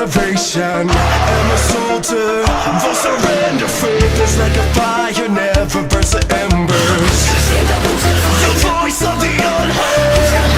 elevation. I'm a soldier, the surrender faith is like a fire, never burns the embers. The voice of the unheard.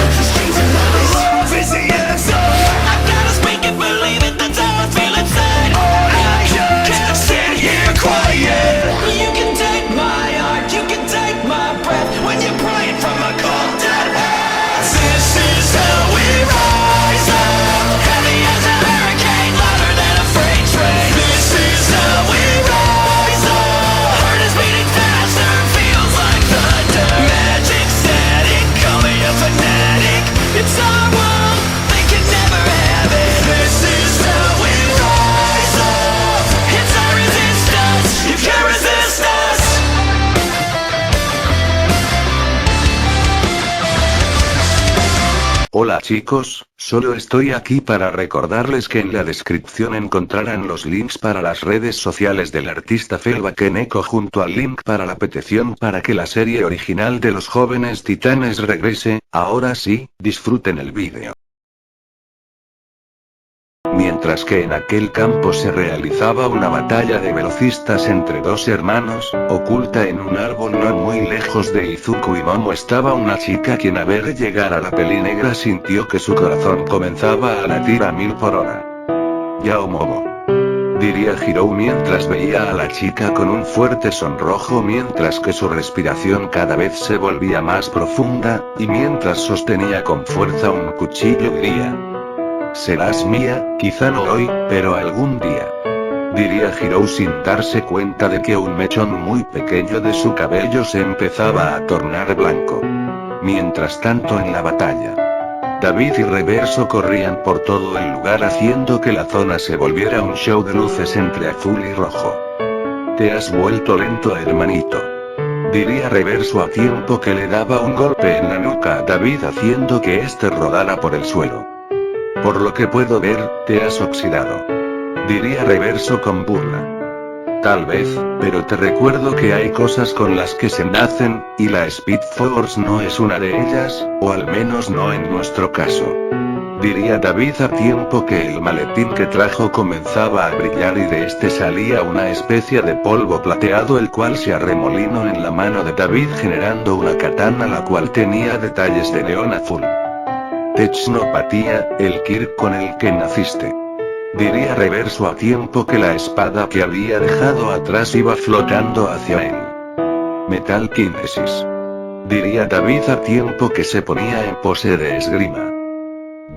Love is the answer. I gotta speak and believe it, that's how I feel inside. I just can't sit here quiet. You can take my heart, you can take my breath when you're praying from a cold dead head. This is how we rise up, heavy as a hurricane, louder than a freight train. This is how we rise up, heart is beating faster, feels like thunder. Magic static, call me a fanatic. It's our world, they can never have it. This is how we rise up, it's our resistance, you can't resist us. Hola chicos, solo estoy aquí para recordarles que en la descripción encontrarán los links para las redes sociales del artista Felbakeneko junto al link para la petición para que la serie original de los Jóvenes Titanes regrese. Ahora sí, disfruten el vídeo. Mientras que en aquel campo se realizaba una batalla de velocistas entre dos hermanos, oculta en un árbol no muy lejos de Izuku y Momo estaba una chica quien al ver llegar a la peli negra sintió que su corazón comenzaba a latir a 1000 por hora. Yao Momo, diría Hirou mientras veía a la chica con un fuerte sonrojo mientras que su respiración cada vez se volvía más profunda, y mientras sostenía con fuerza un cuchillo diría: serás mía, quizá no hoy, pero algún día. Diría Hirou sin darse cuenta de que un mechón muy pequeño de su cabello se empezaba a tornar blanco. Mientras tanto en la batalla, David y Reverso corrían por todo el lugar haciendo que la zona se volviera un show de luces entre azul y rojo. Te has vuelto lento, hermanito. Diría Reverso a tiempo que le daba un golpe en la nuca a David haciendo que éste rodara por el suelo. Por lo que puedo ver, te has oxidado. Diría Reverso con burla. Tal vez, pero te recuerdo que hay cosas con las que se nacen, y la Speed Force no es una de ellas, o al menos no en nuestro caso. Diría David a tiempo que el maletín que trajo comenzaba a brillar y de este salía una especie de polvo plateado el cual se arremolinó en la mano de David generando una katana la cual tenía detalles de león azul. Technopatía, el Kirk con el que naciste. Diría Reverso a tiempo que la espada que había dejado atrás iba flotando hacia él. Metal Kinesis. Diría David a tiempo que se ponía en pose de esgrima.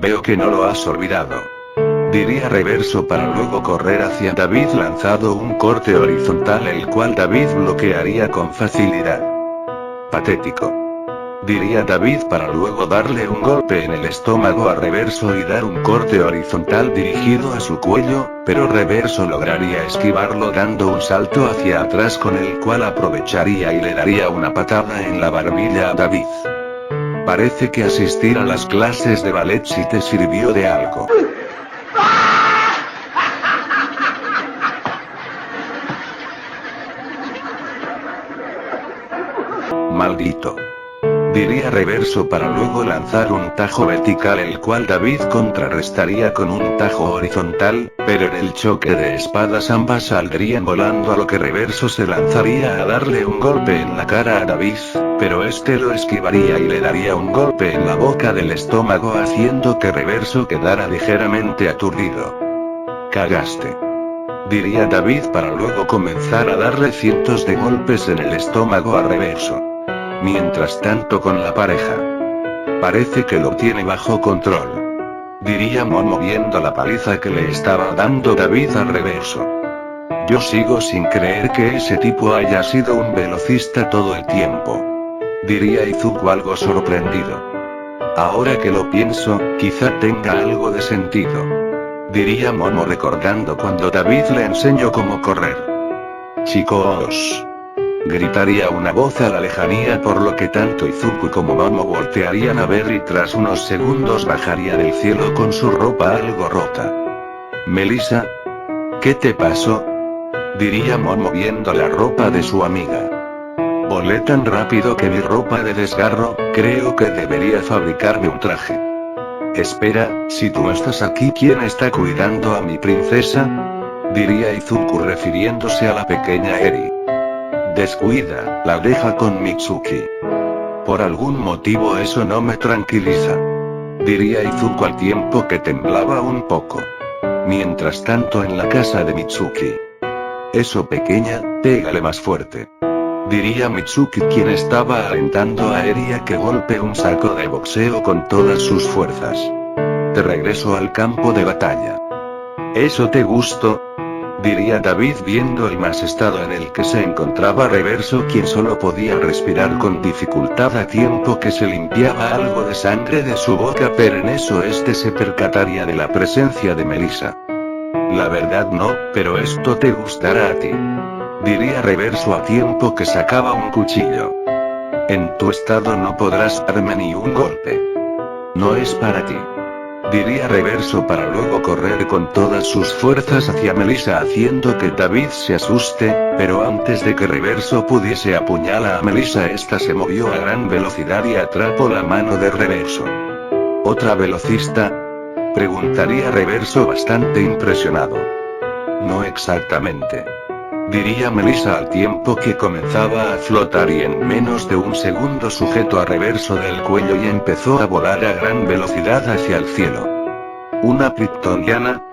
Veo que no lo has olvidado. Diría Reverso para luego correr hacia David lanzado un corte horizontal el cual David bloquearía con facilidad. Patético. Diría David para luego darle un golpe en el estómago a Reverso y dar un corte horizontal dirigido a su cuello, pero Reverso lograría esquivarlo dando un salto hacia atrás con el cual aprovecharía y le daría una patada en la barbilla a David. Parece que asistir a las clases de ballet sí te sirvió de algo. Maldito. Diría Reverso para luego lanzar un tajo vertical el cual David contrarrestaría con un tajo horizontal, pero en el choque de espadas ambas saldrían volando a lo que Reverso se lanzaría a darle un golpe en la cara a David, pero este lo esquivaría y le daría un golpe en la boca del estómago haciendo que Reverso quedara ligeramente aturdido. Cagaste. Diría David para luego comenzar a darle cientos de golpes en el estómago a Reverso. Mientras tanto con la pareja. Parece que lo tiene bajo control. Diría Momo viendo la paliza que le estaba dando David a Reverso. Yo sigo sin creer que ese tipo haya sido un velocista todo el tiempo. Diría Izuku algo sorprendido. Ahora que lo pienso, quizá tenga algo de sentido. Diría Momo recordando cuando David le enseñó cómo correr. Chicos. Gritaría una voz a la lejanía por lo que tanto Izuku como Momo voltearían a ver y tras unos segundos bajaría del cielo con su ropa algo rota. Melissa. ¿Qué te pasó? Diría Momo viendo la ropa de su amiga. Volé tan rápido que mi ropa de desgarro, creo que debería fabricarme un traje. Espera, si tú no estás aquí, ¿quién está cuidando a mi princesa?, diría Izuku refiriéndose a la pequeña Eri. Descuida, la deja con Mitsuki. Por algún motivo eso no me tranquiliza, diría Izuku al tiempo que temblaba un poco. Mientras tanto en la casa de Mitsuki. Eso, pequeña, pégale más fuerte, diría Mitsuki, quien estaba alentando a Eri a que golpee un saco de boxeo con todas sus fuerzas. Te regreso al campo de batalla. ¿Eso te gustó?, diría David viendo el mal estado en el que se encontraba Reverso, quien solo podía respirar con dificultad a tiempo que se limpiaba algo de sangre de su boca, pero en eso se percataría de la presencia de Melissa. La verdad no, pero esto te gustará a ti, diría Reverso a tiempo que sacaba un cuchillo. En tu estado no podrás darme ni un golpe. No es para ti, diría Reverso para luego correr con todas sus fuerzas hacia Melissa haciendo que David se asuste, pero antes de que Reverso pudiese apuñalar a Melissa, esta se movió a gran velocidad y atrapó la mano de Reverso. ¿Otra velocista?, preguntaría Reverso bastante impresionado. No exactamente, diría Melissa al tiempo que comenzaba a flotar y en menos de un segundo sujetó a Reverso del cuello y empezó a volar a gran velocidad hacia el cielo. ¿Una kryptoniana?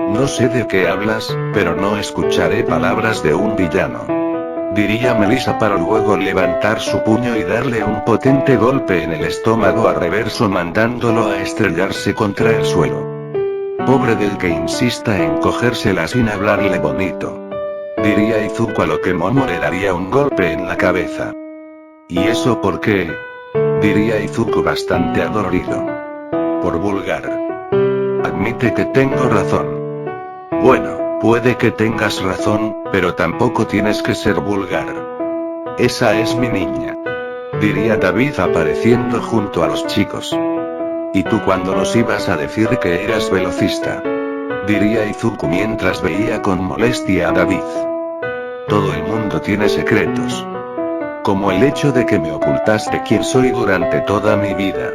No sé de qué hablas, pero no escucharé palabras de un villano, diría Melissa para luego levantar su puño y darle un potente golpe en el estómago a Reverso mandándolo a estrellarse contra el suelo. Pobre del que insista en cogérsela sin hablarle bonito, diría Izuku, a lo que Momo le daría un golpe en la cabeza. ¿Y eso por qué?, diría Izuku bastante adolorido. Por vulgar. Admite que tengo razón. Bueno, puede que tengas razón, pero tampoco tienes que ser vulgar. Esa es mi niña, diría David apareciendo junto a los chicos. ¿Y tú cuándo nos ibas a decir que eras velocista?, diría Izuku mientras veía con molestia a David. Todo el mundo tiene secretos. Como el hecho de que me ocultaste quién soy durante toda mi vida,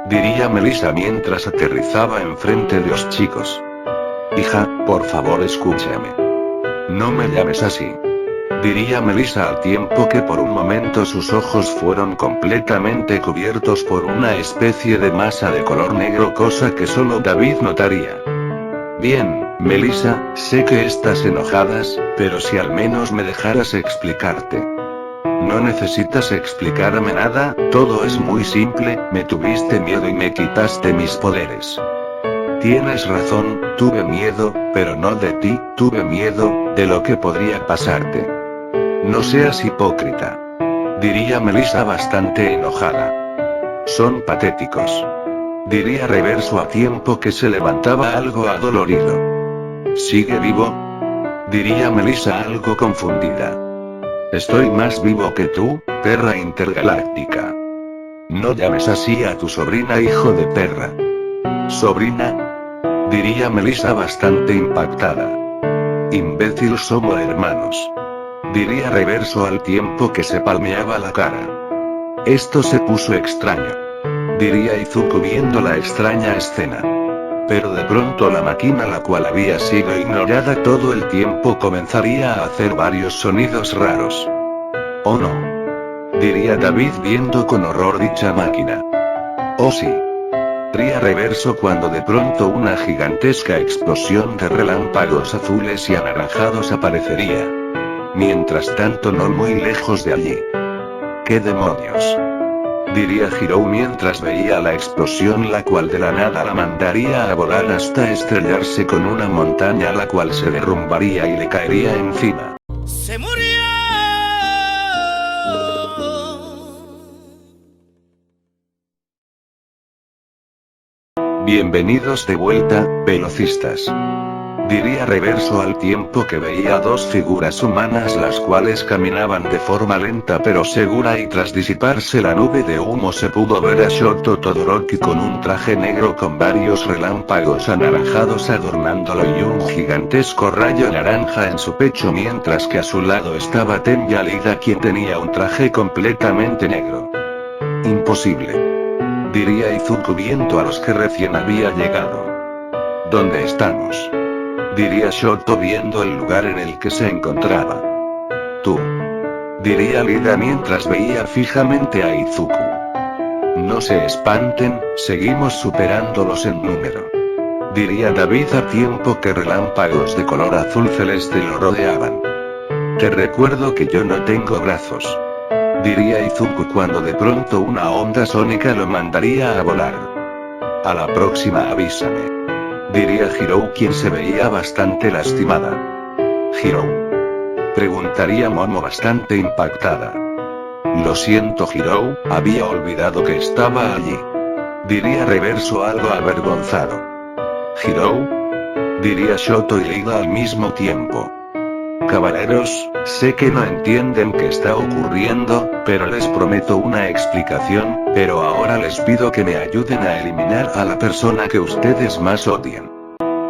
diría Melissa mientras aterrizaba enfrente de los chicos. Hija, por favor escúchame. No me llames así, diría Melissa al tiempo que por un momento sus ojos fueron completamente cubiertos por una especie de masa de color negro, cosa que solo David notaría. Bien, Melissa, sé que estás enojada, pero si al menos me dejaras explicarte. No necesitas explicarme nada, todo es muy simple, me tuviste miedo y me quitaste mis poderes. Tienes razón, tuve miedo, pero no de ti, tuve miedo de lo que podría pasarte. No seas hipócrita, diría Melissa bastante enojada. Son patéticos, diría Reverso a tiempo que se levantaba algo adolorido. ¿Sigue vivo?, diría Melissa algo confundida. Estoy más vivo que tú, perra intergaláctica. No llames así a tu sobrina, hijo de perra. ¿Sobrina?, diría Melissa bastante impactada. Imbécil, somos hermanos, diría Reverso al tiempo que se palmeaba la cara. Esto se puso extraño, diría Izuku viendo la extraña escena. Pero de pronto la máquina, la cual había sido ignorada todo el tiempo, comenzaría a hacer varios sonidos raros. Oh no, diría David viendo con horror dicha máquina. Oh sí, diría Reverso cuando de pronto una gigantesca explosión de relámpagos azules y anaranjados aparecería. Mientras tanto, no muy lejos de allí. ¿Qué demonios?, diría Hirou mientras veía la explosión, la cual de la nada la mandaría a volar hasta estrellarse con una montaña, la cual se derrumbaría y le caería encima. ¡Se murió! Bienvenidos de vuelta, velocistas, diría Reverso al tiempo que veía dos figuras humanas, las cuales caminaban de forma lenta pero segura, y tras disiparse la nube de humo se pudo ver a Shoto Todoroki con un traje negro con varios relámpagos anaranjados adornándolo y un gigantesco rayo naranja en su pecho, mientras que a su lado estaba Tenya Lida, quien tenía un traje completamente negro. Imposible, diría Izuku viendo a los que recién había llegado. ¿Dónde estamos?, diría Shoto viendo el lugar en el que se encontraba. Tú, diría Lida mientras veía fijamente a Izuku. No se espanten, seguimos superándolos en número, diría David a tiempo que relámpagos de color azul celeste lo rodeaban. Te recuerdo que yo no tengo brazos, diría Izuku cuando de pronto una onda sónica lo mandaría a volar. A la próxima avísame, diría Hirou quien se veía bastante lastimada. Hirou, preguntaría Momo bastante impactada. Lo siento Hirou, había olvidado que estaba allí, diría Reverso algo avergonzado. Hirou, diría Shoto y Lida al mismo tiempo. Caballeros, sé que no entienden qué está ocurriendo, pero les prometo una explicación, pero ahora les pido que me ayuden a eliminar a la persona que ustedes más odian,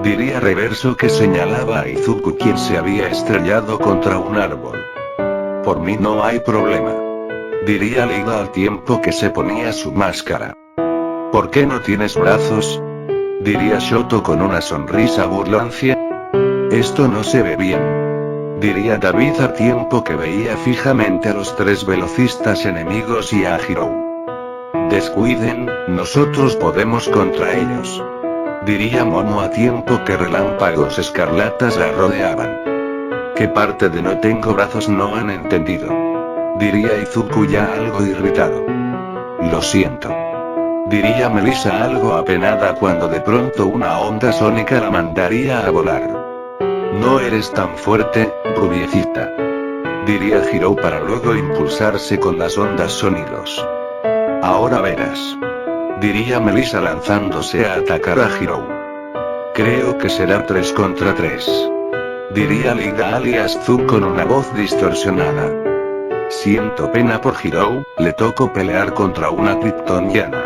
diría Reverso que señalaba a Izuku quien se había estrellado contra un árbol. Por mí no hay problema, diría Lida al tiempo que se ponía su máscara. ¿Por qué no tienes brazos?, diría Shoto con una sonrisa burlancia. Esto no se ve bien, diría David a tiempo que veía fijamente a los tres velocistas enemigos y a Hirou. Descuiden, nosotros podemos contra ellos, diría Momo a tiempo que relámpagos escarlatas la rodeaban. ¿Qué parte de no tengo brazos no han entendido?, diría Izuku ya algo irritado. Lo siento, diría Melissa algo apenada cuando de pronto una onda sónica la mandaría a volar. No eres tan fuerte, rubiecita, diría Hirou para luego impulsarse con las ondas sonidos. Ahora verás, diría Melissa lanzándose a atacar a Hirou. Creo que será 3 contra 3, diría Lida alias Zu con una voz distorsionada. Siento pena por Hirou, le tocó pelear contra una kryptoniana,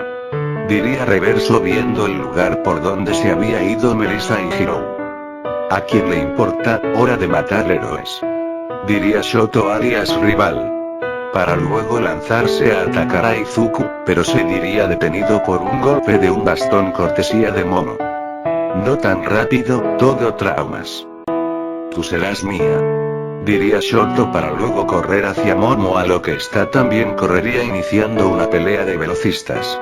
diría Reverso viendo el lugar por donde se había ido Melissa y Hirou. ¿A quién le importa? Hora de matar héroes, diría Shoto alias Rival, para luego lanzarse a atacar a Izuku, pero se diría detenido por un golpe de un bastón cortesía de Momo. No tan rápido, todo traumas. Tú serás mía, diría Shoto para luego correr hacia Momo a lo que esta también correría iniciando una pelea de velocistas.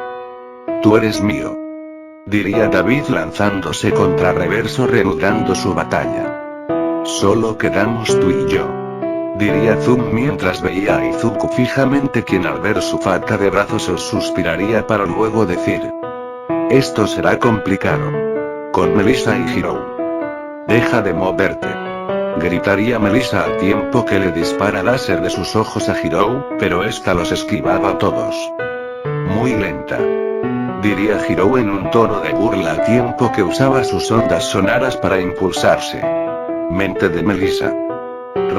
Tú eres mío, diría David lanzándose contra Reverso reanudando su batalla. Solo quedamos tú y yo, diría Zum mientras veía a Izuku fijamente quien al ver su falta de brazos os suspiraría para luego decir. Esto será complicado. Con Melissa y Hirou. Deja de moverte, gritaría Melissa al tiempo que le dispara láser de sus ojos a Hirou, pero esta los esquivaba a todos. Muy lenta, diría Hirou en un tono de burla al tiempo que usaba sus ondas sonoras para impulsarse. Mente de Melissa.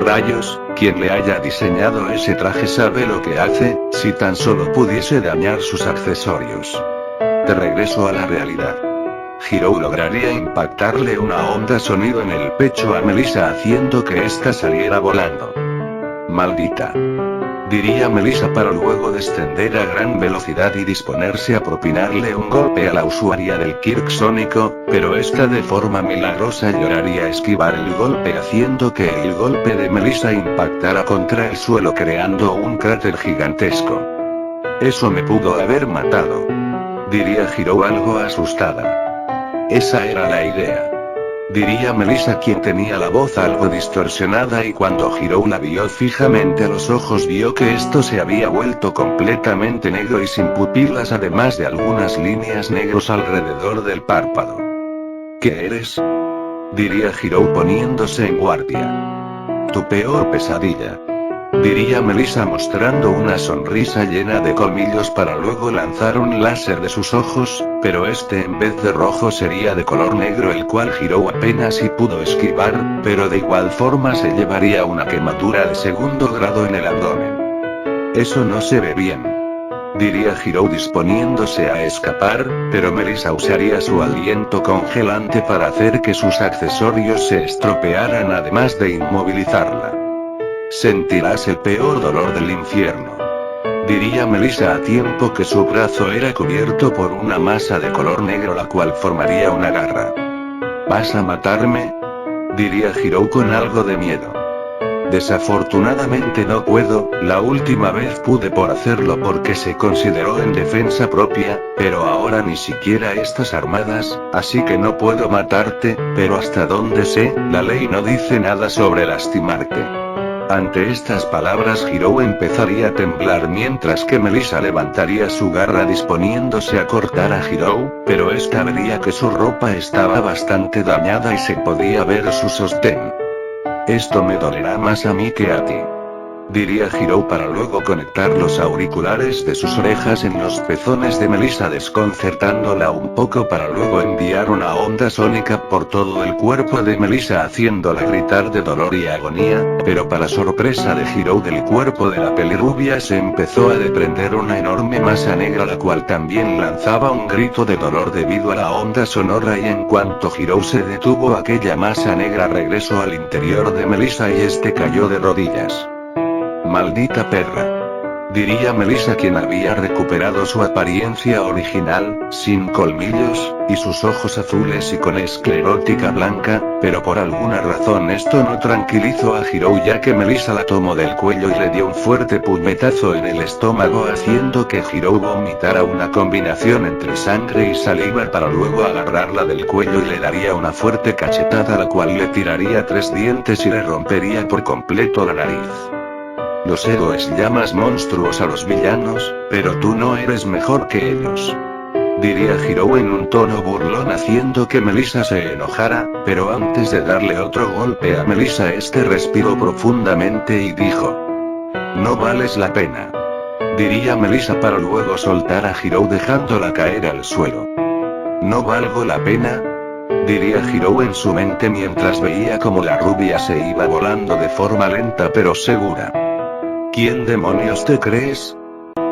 Rayos, quien le haya diseñado ese traje sabe lo que hace, si tan solo pudiese dañar sus accesorios. De regreso a la realidad. Hirou lograría impactarle una onda sonido en el pecho a Melissa haciendo que ésta saliera volando. Maldita, diría Melissa para luego descender a gran velocidad y disponerse a propinarle un golpe a la usuaria del Kirk sónico, pero esta de forma milagrosa lograría esquivar el golpe haciendo que el golpe de Melissa impactara contra el suelo creando un cráter gigantesco. Eso me pudo haber matado, diría Hirou algo asustada. Esa era la idea, diría Melissa quien tenía la voz algo distorsionada y cuando Hirou la vio fijamente a los ojos vio que esto se había vuelto completamente negro y sin pupilas además de algunas líneas negros alrededor del párpado. ¿Qué eres?, diría Hirou poniéndose en guardia. Tu peor pesadilla, diría Melissa mostrando una sonrisa llena de colmillos para luego lanzar un láser de sus ojos, pero este en vez de rojo sería de color negro el cual Hirou apenas si pudo esquivar, pero de igual forma se llevaría una quemadura de 2º grado en el abdomen. Eso no se ve bien, diría Hirou disponiéndose a escapar, pero Melissa usaría su aliento congelante para hacer que sus accesorios se estropearan además de inmovilizarla. Sentirás el peor dolor del infierno, Diría Melissa a tiempo que su brazo era cubierto por una masa de color negro la cual formaría una garra. ¿Vas a matarme? Diría Hiro con algo de miedo. Desafortunadamente no puedo, la última vez pude por hacerlo porque se consideró en defensa propia, pero ahora ni siquiera estás armadas, así que no puedo matarte, pero hasta donde sé, la ley no dice nada sobre lastimarte. Ante estas palabras Hiro empezaría a temblar mientras que Melissa levantaría su garra disponiéndose a cortar a Hiro, pero esta vería que su ropa estaba bastante dañada y se podía ver su sostén. Esto me dolerá más a mí que a ti. Diría Hiro para luego conectar los auriculares de sus orejas en los pezones de Melissa desconcertándola un poco para luego enviar una onda sónica por todo el cuerpo de Melissa haciéndola gritar de dolor y agonía, pero para sorpresa de Hiro del cuerpo de la pelirrubia se empezó a desprender una enorme masa negra la cual también lanzaba un grito de dolor debido a la onda sonora y en cuanto Hiro se detuvo aquella masa negra regresó al interior de Melissa y este cayó de rodillas. Maldita perra. Diría Melissa quien había recuperado su apariencia original, sin colmillos, y sus ojos azules y con esclerótica blanca, pero por alguna razón esto no tranquilizó a Hiro ya que Melissa la tomó del cuello y le dio un fuerte puñetazo en el estómago haciendo que Hiro vomitara una combinación entre sangre y saliva para luego agarrarla del cuello y le daría una fuerte cachetada la cual le tiraría 3 dientes y le rompería por completo la nariz. Los héroes llamas monstruos a los villanos, pero tú no eres mejor que ellos. Diría Hiro en un tono burlón haciendo que Melissa se enojara, pero antes de darle otro golpe a Melissa este respiró profundamente y dijo: No vales la pena. Diría Melissa para luego soltar a Hiro dejándola caer al suelo. ¿No valgo la pena? Diría Hiro en su mente mientras veía como la rubia se iba volando de forma lenta pero segura. ¿Quién demonios te crees?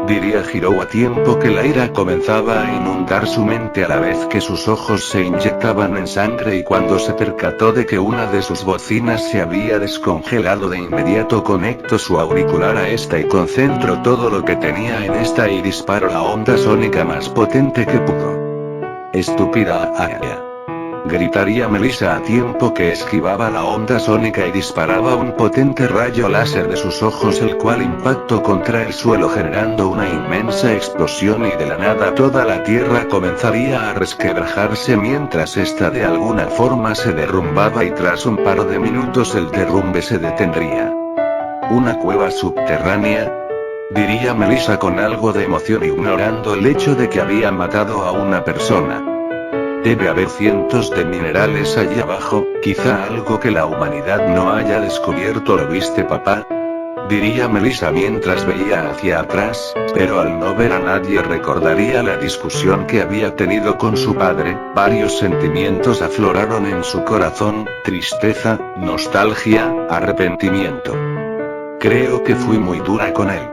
Diría Hiro a tiempo que la ira comenzaba a inundar su mente a la vez que sus ojos se inyectaban en sangre y cuando se percató de que una de sus bocinas se había descongelado de inmediato conectó su auricular a esta y concentró todo lo que tenía en esta y disparó la onda sónica más potente que pudo. Estúpida Aya. Gritaría Melissa a tiempo que esquivaba la onda sónica y disparaba un potente rayo láser de sus ojos el cual impactó contra el suelo generando una inmensa explosión y de la nada toda la tierra comenzaría a resquebrajarse mientras esta de alguna forma se derrumbaba y tras un par de minutos el derrumbe se detendría. ¿Una cueva subterránea? Diría Melissa con algo de emoción ignorando el hecho de que había matado a una persona. Debe haber cientos de minerales allí abajo, quizá algo que la humanidad no haya descubierto. ¿Lo viste, papá? Diría Melissa mientras veía hacia atrás, pero al no ver a nadie recordaría la discusión que había tenido con su padre. Varios sentimientos afloraron en su corazón: tristeza, nostalgia, arrepentimiento. Creo que fui muy dura con él.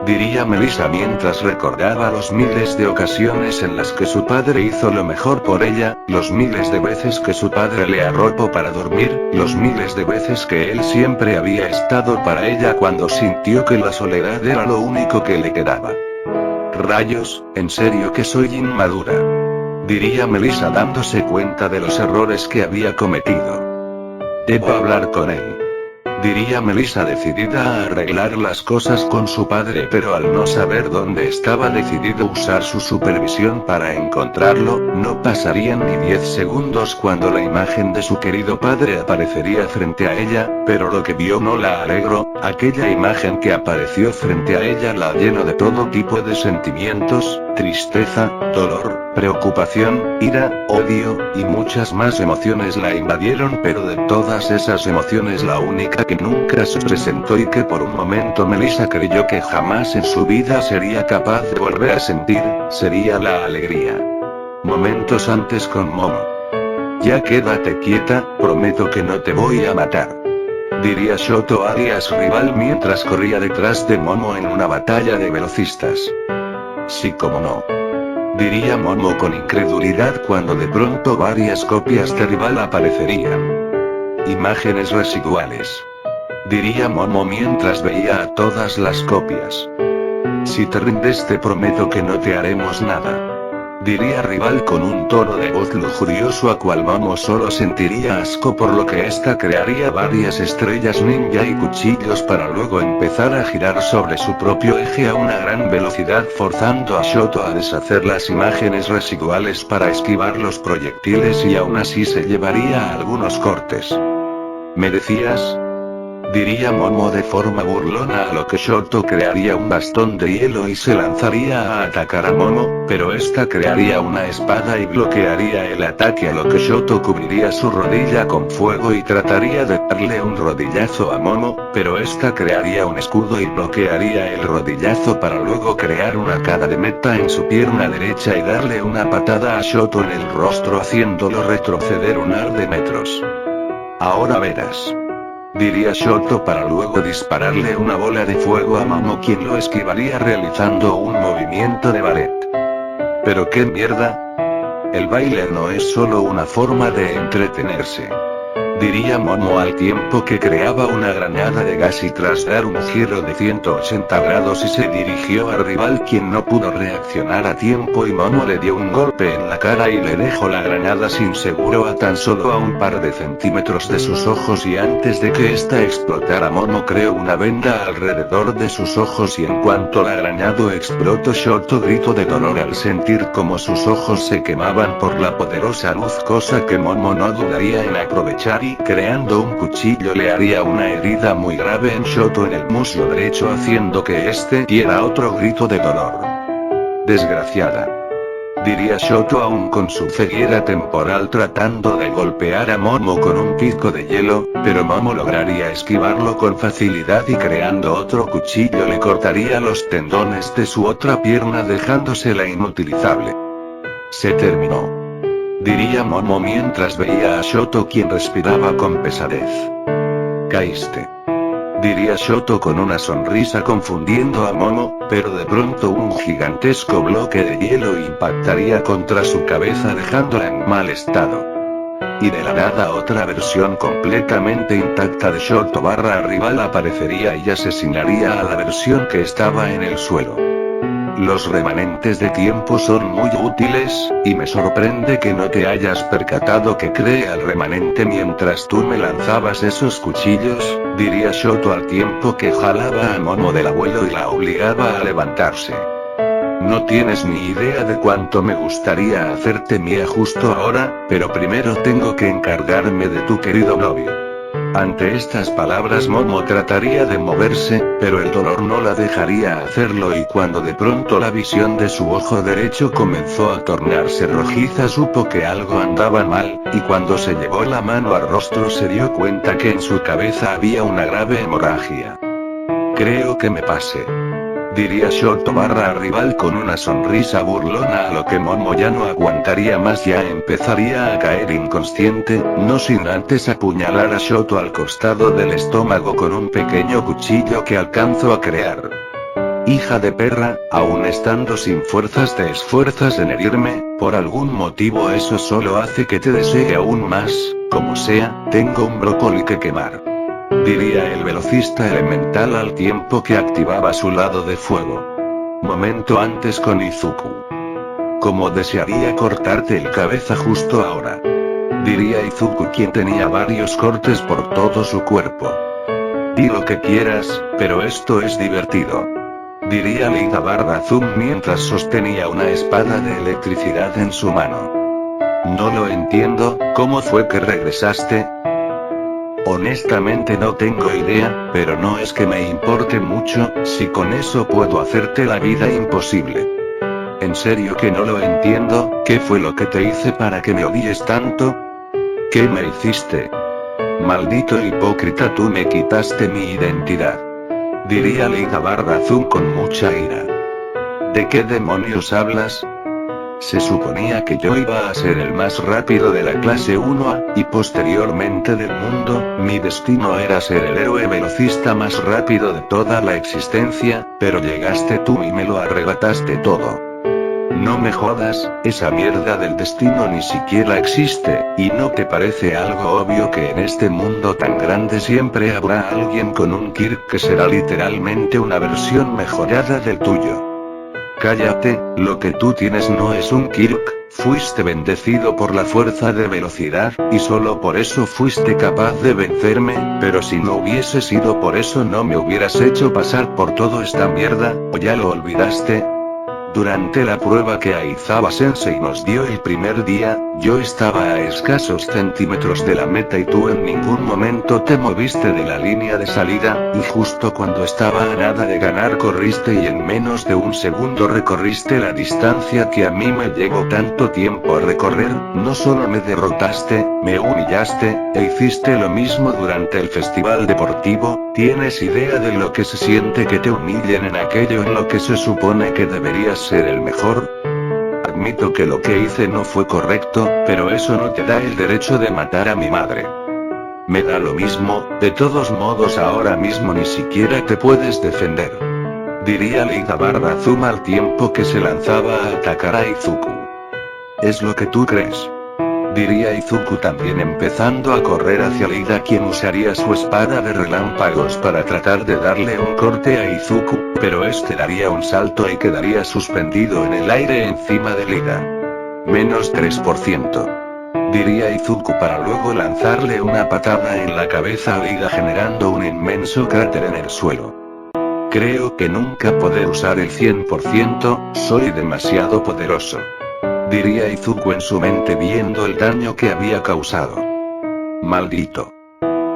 Diría Melissa mientras recordaba los miles de ocasiones en las que su padre hizo lo mejor por ella, los miles de veces que su padre le arropó para dormir, los miles de veces que él siempre había estado para ella cuando sintió que la soledad era lo único que le quedaba. Rayos, en serio que soy inmadura. Diría Melissa dándose cuenta de los errores que había cometido. Debo hablar con él. Diría Melissa decidida a arreglar las cosas con su padre pero al no saber dónde estaba decidido usar su supervisión para encontrarlo, no pasarían ni 10 segundos cuando la imagen de su querido padre aparecería frente a ella, pero lo que vio no la alegró, aquella imagen que apareció frente a ella la llenó de todo tipo de sentimientos, tristeza, dolor, preocupación, ira, odio, y muchas más emociones la invadieron pero de todas esas emociones la única que nunca se presentó y que por un momento Melissa creyó que jamás en su vida sería capaz de volver a sentir, sería la alegría. Momentos antes con Momo. Ya quédate quieta, prometo que no te voy a matar. Diría Shoto alias rival mientras corría detrás de Momo en una batalla de velocistas. Sí, como no. Diría Momo con incredulidad cuando de pronto varias copias de rival aparecerían. Imágenes residuales. Diría Momo mientras veía a todas las copias. Si te rindes te prometo que no te haremos nada. Diría Rival con un tono de voz lujurioso a cual Momo solo sentiría asco, por lo que ésta crearía varias estrellas ninja y cuchillos para luego empezar a girar sobre su propio eje a una gran velocidad, forzando a Shoto a deshacer las imágenes residuales para esquivar los proyectiles, y aún así se llevaría algunos cortes. ¿Me decías? Diría Momo de forma burlona, a lo que Shoto crearía un bastón de hielo y se lanzaría a atacar a Momo, pero esta crearía una espada y bloquearía el ataque, a lo que Shoto cubriría su rodilla con fuego y trataría de darle un rodillazo a Momo, pero esta crearía un escudo y bloquearía el rodillazo para luego crear una cara de meta en su pierna derecha y darle una patada a Shoto en el rostro, haciéndolo retroceder un par de metros. Ahora verás. Diría Shoto para luego dispararle una bola de fuego a Momo, quien lo esquivaría realizando un movimiento de ballet. ¿Pero qué mierda? El baile no es solo una forma de entretenerse. Diría Momo al tiempo que creaba una granada de gas y tras dar un giro de 180 grados y se dirigió a Rival, quien no pudo reaccionar a tiempo y Momo le dio un golpe en la cara y le dejó la granada sin seguro a tan solo a un par de centímetros de sus ojos, y antes de que ésta explotara Momo creó una venda alrededor de sus ojos, y en cuanto la granada explotó Shoto gritó de dolor al sentir como sus ojos se quemaban por la poderosa luz, cosa que Momo no dudaría en aprovechar, y creando un cuchillo le haría una herida muy grave en Shoto en el muslo derecho, haciendo que este diera otro grito de dolor. Desgraciada. Diría Shoto aún con su ceguera temporal, tratando de golpear a Momo con un pico de hielo, pero Momo lograría esquivarlo con facilidad y creando otro cuchillo le cortaría los tendones de su otra pierna, dejándosela inutilizable. Se terminó. Diría Momo mientras veía a Shoto, quien respiraba con pesadez. Caíste. Diría Shoto con una sonrisa confundiendo a Momo, pero de pronto un gigantesco bloque de hielo impactaría contra su cabeza dejándola en mal estado. Y de la nada otra versión completamente intacta de Shoto / Rival aparecería y asesinaría a la versión que estaba en el suelo. Los remanentes de tiempo son muy útiles, y me sorprende que no te hayas percatado que creé al remanente mientras tú me lanzabas esos cuchillos, diría Shoto al tiempo que jalaba a Momo del abuelo y la obligaba a levantarse. No tienes ni idea de cuánto me gustaría hacerte mía justo ahora, pero primero tengo que encargarme de tu querido novio. Ante estas palabras Momo trataría de moverse, pero el dolor no la dejaría hacerlo, y cuando de pronto la visión de su ojo derecho comenzó a tornarse rojiza supo que algo andaba mal, y cuando se llevó la mano al rostro se dio cuenta que en su cabeza había una grave hemorragia. Creo que me pasé. Diría Shoto / Rival con una sonrisa burlona, a lo que Momo ya no aguantaría más, ya empezaría a caer inconsciente, no sin antes apuñalar a Shoto al costado del estómago con un pequeño cuchillo que alcanzó a crear. Hija de perra, aún estando sin fuerzas te esfuerzas en herirme, por algún motivo eso solo hace que te desee aún más, como sea, tengo un brócoli que quemar. Diría el velocista elemental al tiempo que activaba su lado de fuego. Momento antes con Izuku. Como desearía cortarte el cabeza justo ahora. Diría Izuku, quien tenía varios cortes por todo su cuerpo. Di lo que quieras, pero esto es divertido. Diría Lida / Zoom mientras sostenía una espada de electricidad en su mano. No lo entiendo, ¿cómo fue que regresaste? Honestamente no tengo idea, pero no es que me importe mucho, si con eso puedo hacerte la vida imposible. En serio que no lo entiendo, ¿qué fue lo que te hice para que me odies tanto? ¿Qué me hiciste? Maldito hipócrita, tú me quitaste mi identidad. Diría Lida / Zoom con mucha ira. ¿De qué demonios hablas? Se suponía que yo iba a ser el más rápido de la clase 1A, y posteriormente del mundo, mi destino era ser el héroe velocista más rápido de toda la existencia, pero llegaste tú y me lo arrebataste todo. No me jodas, esa mierda del destino ni siquiera existe, ¿y no te parece algo obvio que en este mundo tan grande siempre habrá alguien con un Kirk que será literalmente una versión mejorada del tuyo? Cállate, lo que tú tienes no es un Kirk, fuiste bendecido por la fuerza de velocidad, y solo por eso fuiste capaz de vencerme, pero si no hubiese sido por eso no me hubieras hecho pasar por todo esta mierda, ¿o ya lo olvidaste? Durante la prueba que Aizawa Sensei nos dio el primer día, yo estaba a escasos centímetros de la meta y tú en ningún momento te moviste de la línea de salida, y justo cuando estaba a nada de ganar corriste y en menos de un segundo recorriste la distancia que a mí me llevó tanto tiempo a recorrer. No solo me derrotaste, me humillaste, e hiciste lo mismo durante el festival deportivo. ¿Tienes idea de lo que se siente que te humillen en aquello en lo que se supone que deberías ser el mejor? Admito que lo que hice no fue correcto, pero eso no te da el derecho de matar a mi madre. Me da lo mismo, de todos modos ahora mismo ni siquiera te puedes defender. Diría Leida Azuma al tiempo que se lanzaba a atacar a Izuku. ¿Es lo que tú crees? Diría Izuku también empezando a correr hacia Leida, quien usaría su espada de relámpagos para tratar de darle un corte a Izuku, pero este daría un salto y quedaría suspendido en el aire encima de Leida. Menos 3%. Diría Izuku para luego lanzarle una patada en la cabeza a Leida generando un inmenso cráter en el suelo. Creo que nunca podré usar el 100%, soy demasiado poderoso. Diría Izuku en su mente viendo el daño que había causado. Maldito.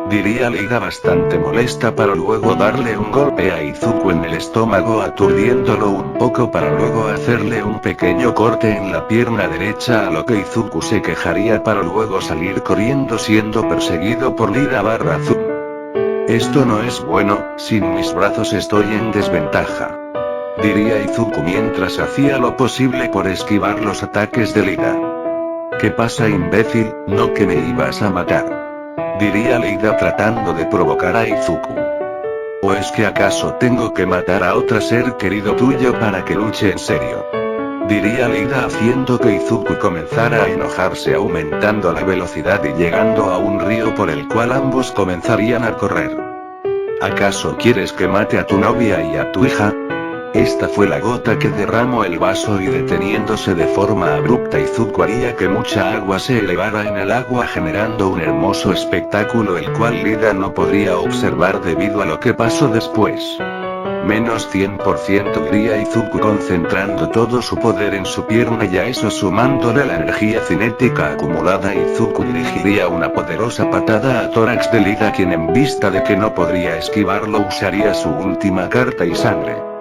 Diría Leida bastante molesta para luego darle un golpe a Izuku en el estómago aturdiéndolo un poco para luego hacerle un pequeño corte en la pierna derecha, a lo que Izuku se quejaría para luego salir corriendo siendo perseguido por Leida Azuma. Esto no es bueno, sin mis brazos estoy en desventaja. Diría Izuku mientras hacía lo posible por esquivar los ataques de Leida. ¿Qué pasa, imbécil? ¿No que me ibas a matar? Diría Leida tratando de provocar a Izuku. ¿O es que acaso tengo que matar a otro ser querido tuyo para que luche en serio? Diría Leida haciendo que Izuku comenzara a enojarse aumentando la velocidad y llegando a un río por el cual ambos comenzarían a correr. ¿Acaso quieres que mate a tu novia y a tu hija? Esta fue la gota que derramó el vaso y deteniéndose de forma abrupta Izuku haría que mucha agua se elevara en el agua generando un hermoso espectáculo el cual Leida no podría observar debido a lo que pasó después. Menos 100% diría Izuku concentrando todo su poder en su pierna y a eso sumándole la energía cinética acumulada. Izuku dirigiría una poderosa patada a tórax de Leida, quien en vista de que no podría esquivarlo usaría su última carta y sangre.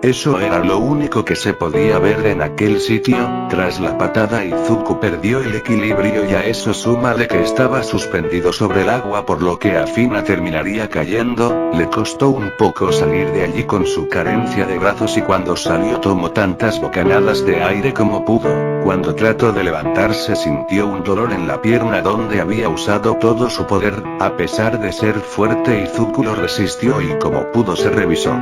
Eso era lo único que se podía ver en aquel sitio. Tras la patada Izuku perdió el equilibrio y a eso súmale que estaba suspendido sobre el agua por lo que Afina terminaría cayendo. Le costó un poco salir de allí con su carencia de brazos y cuando salió tomó tantas bocanadas de aire como pudo. Cuando trató de levantarse sintió un dolor en la pierna donde había usado todo su poder. A pesar de ser fuerte Izuku lo resistió y como pudo se revisó.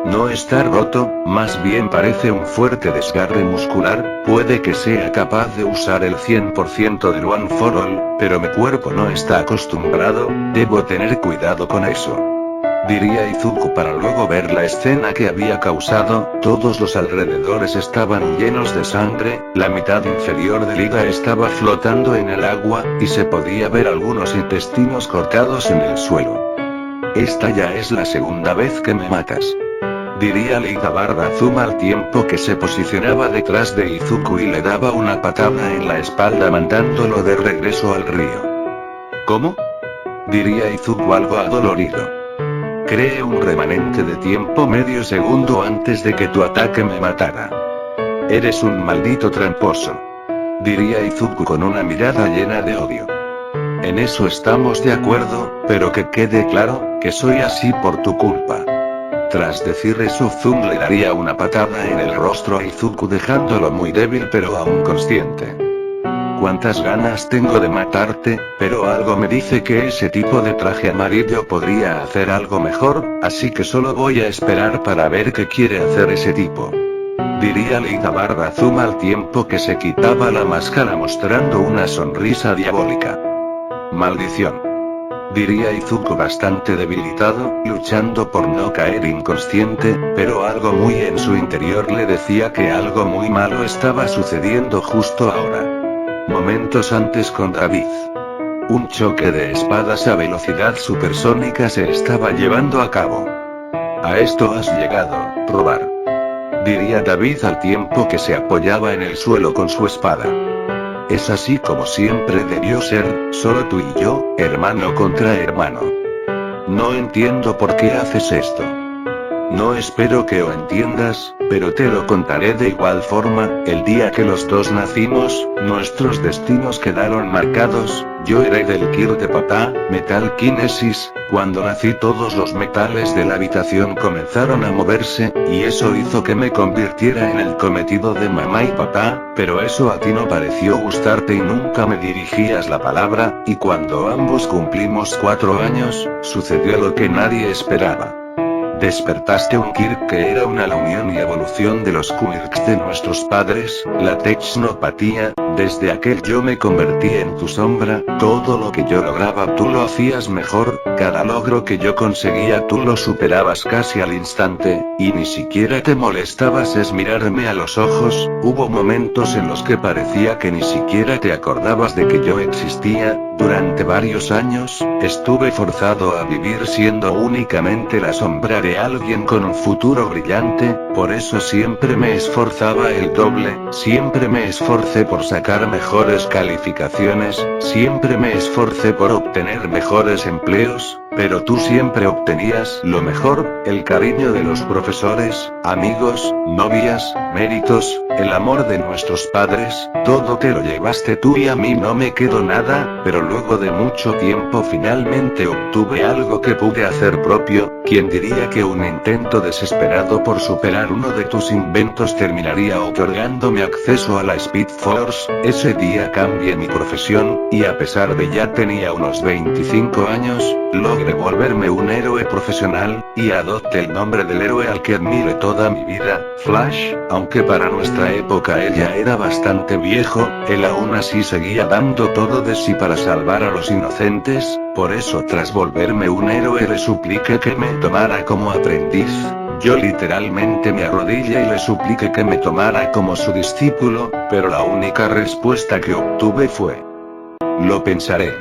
No está roto, más bien parece un fuerte desgarre muscular, puede que sea capaz de usar el 100% del One for All, pero mi cuerpo no está acostumbrado, debo tener cuidado con eso. Diría Izuku para luego ver la escena que había causado. Todos los alrededores estaban llenos de sangre, la mitad inferior de Leida estaba flotando en el agua, y se podía ver algunos intestinos cortados en el suelo. Esta ya es la segunda vez que me matas. Diría Leida Azuma al tiempo que se posicionaba detrás de Izuku y le daba una patada en la espalda mandándolo de regreso al río. ¿Cómo? Diría Izuku algo adolorido. Creé un remanente de tiempo medio segundo antes de que tu ataque me matara. Eres un maldito tramposo. Diría Izuku con una mirada llena de odio. En eso estamos de acuerdo, pero que quede claro, que soy así por tu culpa. Tras decir eso Zum le daría una patada en el rostro a Izuku dejándolo muy débil pero aún consciente. Cuántas ganas tengo de matarte, pero algo me dice que ese tipo de traje amarillo podría hacer algo mejor, así que solo voy a esperar para ver qué quiere hacer ese tipo. diría Leida Bardazuma al tiempo que se quitaba la máscara mostrando una sonrisa diabólica. Maldición, diría Izuku bastante debilitado, luchando por no caer inconsciente, pero algo muy en su interior le decía que algo muy malo estaba sucediendo justo ahora. Momentos antes con David. Un choque de espadas a velocidad supersónica se estaba llevando a cabo. A esto has llegado, robar, diría David al tiempo que se apoyaba en el suelo con su espada. Es así como siempre debió ser, solo tú y yo, hermano contra hermano. No entiendo por qué haces esto. No espero que lo entiendas, pero te lo contaré de igual forma. El día que los dos nacimos, nuestros destinos quedaron marcados. Yo heredé el Kir de papá, Metal Kinesis. Cuando nací todos los metales de la habitación comenzaron a moverse, y eso hizo que me convirtiera en el cometido de mamá y papá, pero eso a ti no pareció gustarte y nunca me dirigías la palabra, y cuando ambos cumplimos 4 años, sucedió lo que nadie esperaba. Despertaste un Kirk que era la unión y evolución de los Quirks de nuestros padres, la Technopatía. Desde aquel yo me convertí en tu sombra, todo lo que yo lograba tú lo hacías mejor, cada logro que yo conseguía tú lo superabas casi al instante, y ni siquiera te molestabas es mirarme a los ojos. Hubo momentos en los que parecía que ni siquiera te acordabas de que yo existía. Durante varios años, estuve forzado a vivir siendo únicamente la sombra de alguien con un futuro brillante, por eso siempre me esforzaba el doble, siempre me esforcé por sacar mejores calificaciones, siempre me esforcé por obtener mejores empleos, pero tú siempre obtenías lo mejor, el cariño de los profesores, amigos, novias, méritos, el amor de nuestros padres, todo te lo llevaste tú y a mí no me quedó nada, pero luego de mucho tiempo finalmente obtuve algo que pude hacer propio. ¿Quién diría que un intento desesperado por superar uno de tus inventos terminaría otorgándome acceso a la Speed Force? Ese día cambié mi profesión, y a pesar de ya tenía unos 25 años, logré volverme un héroe profesional, y adopté el nombre del héroe al que admiré toda mi vida, Flash. Aunque para nuestra época él ya era bastante viejo, él aún así seguía dando todo de sí para salvar a los inocentes. Por eso tras volverme un héroe le supliqué que me tomara como aprendiz. Yo literalmente me arrodillé y le supliqué que me tomara como su discípulo, pero la única respuesta que obtuve fue: lo pensaré.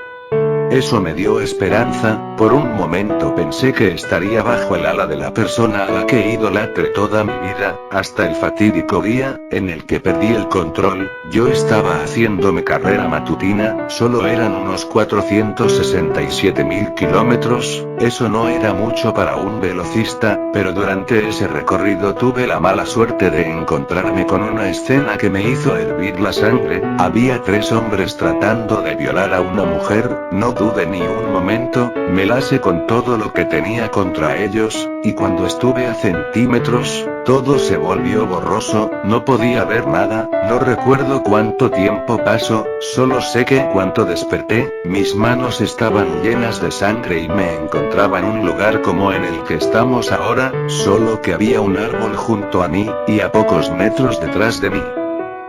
Eso me dio esperanza. Por un momento pensé que estaría bajo el ala de la persona a la que idolatré toda mi vida, hasta el fatídico día en el que perdí el control. Yo estaba haciéndome carrera matutina, solo eran unos 467.000 kilómetros, eso no era mucho para un velocista, pero durante ese recorrido tuve la mala suerte de encontrarme con una escena que me hizo hervir la sangre. Había 3 hombres tratando de violar a una mujer, no dudé ni un momento, me lacé con todo lo que tenía contra ellos, y cuando estuve a centímetros, todo se volvió borroso, no podía ver nada, no recuerdo cuánto tiempo pasó, solo sé que cuando desperté, mis manos estaban llenas de sangre y me encontraba en un lugar como en el que estamos ahora, solo que había un árbol junto a mí, y a pocos metros detrás de mí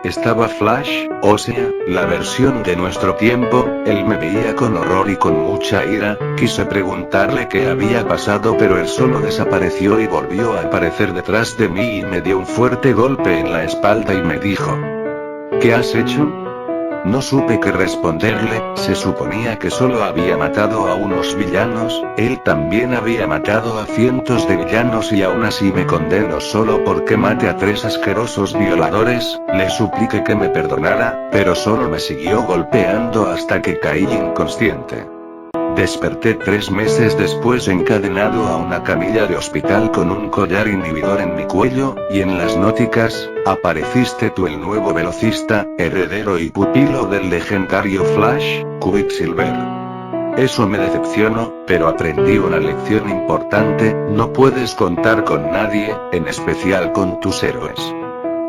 estaba Flash, o sea, la versión de nuestro tiempo. Él me veía con horror y con mucha ira. Quise preguntarle qué había pasado, pero él solo desapareció y volvió a aparecer detrás de mí y me dio un fuerte golpe en la espalda y me dijo: ¿qué has hecho? No supe qué responderle. Se suponía que solo había matado a unos villanos, él también había matado a cientos de villanos y aún así me condenó solo porque maté a 3 asquerosos violadores. Le supliqué que me perdonara, pero solo me siguió golpeando hasta que caí inconsciente. Desperté 3 meses después encadenado a una camilla de hospital con un collar inhibidor en mi cuello, y en las nóticas, apareciste tú, el nuevo velocista, heredero y pupilo del legendario Flash, Quicksilver. Eso me decepcionó, pero aprendí una lección importante: no puedes contar con nadie, en especial con tus héroes.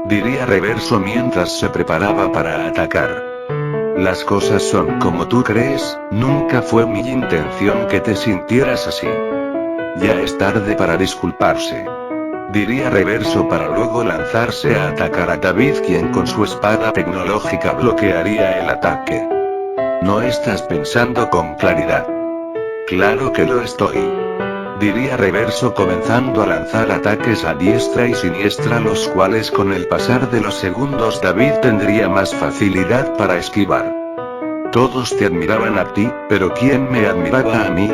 Diría Reverso mientras se preparaba para atacar. Las cosas son como tú crees, nunca fue mi intención que te sintieras así. Ya es tarde para disculparse. diría Reverso para luego lanzarse a atacar a David, quien con su espada tecnológica bloquearía el ataque. No estás pensando con claridad. Claro que lo estoy. Diría Reverso comenzando a lanzar ataques a diestra y siniestra, los cuales con el pasar de los segundos David tendría más facilidad para esquivar. Todos te admiraban a ti, pero ¿quién me admiraba a mí?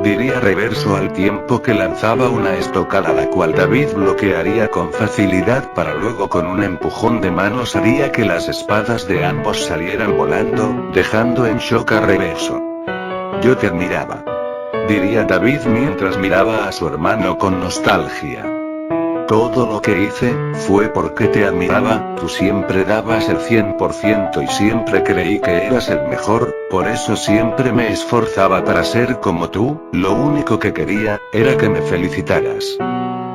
Diría Reverso al tiempo que lanzaba una estocada la cual David bloquearía con facilidad para luego con un empujón de manos haría que las espadas de ambos salieran volando, dejando en shock a Reverso. Yo te admiraba. Diría David mientras miraba a su hermano con nostalgia. Todo lo que hice, fue porque te admiraba, tú siempre dabas el 100% y siempre creí que eras el mejor, por eso siempre me esforzaba para ser como tú, lo único que quería, era que me felicitaras.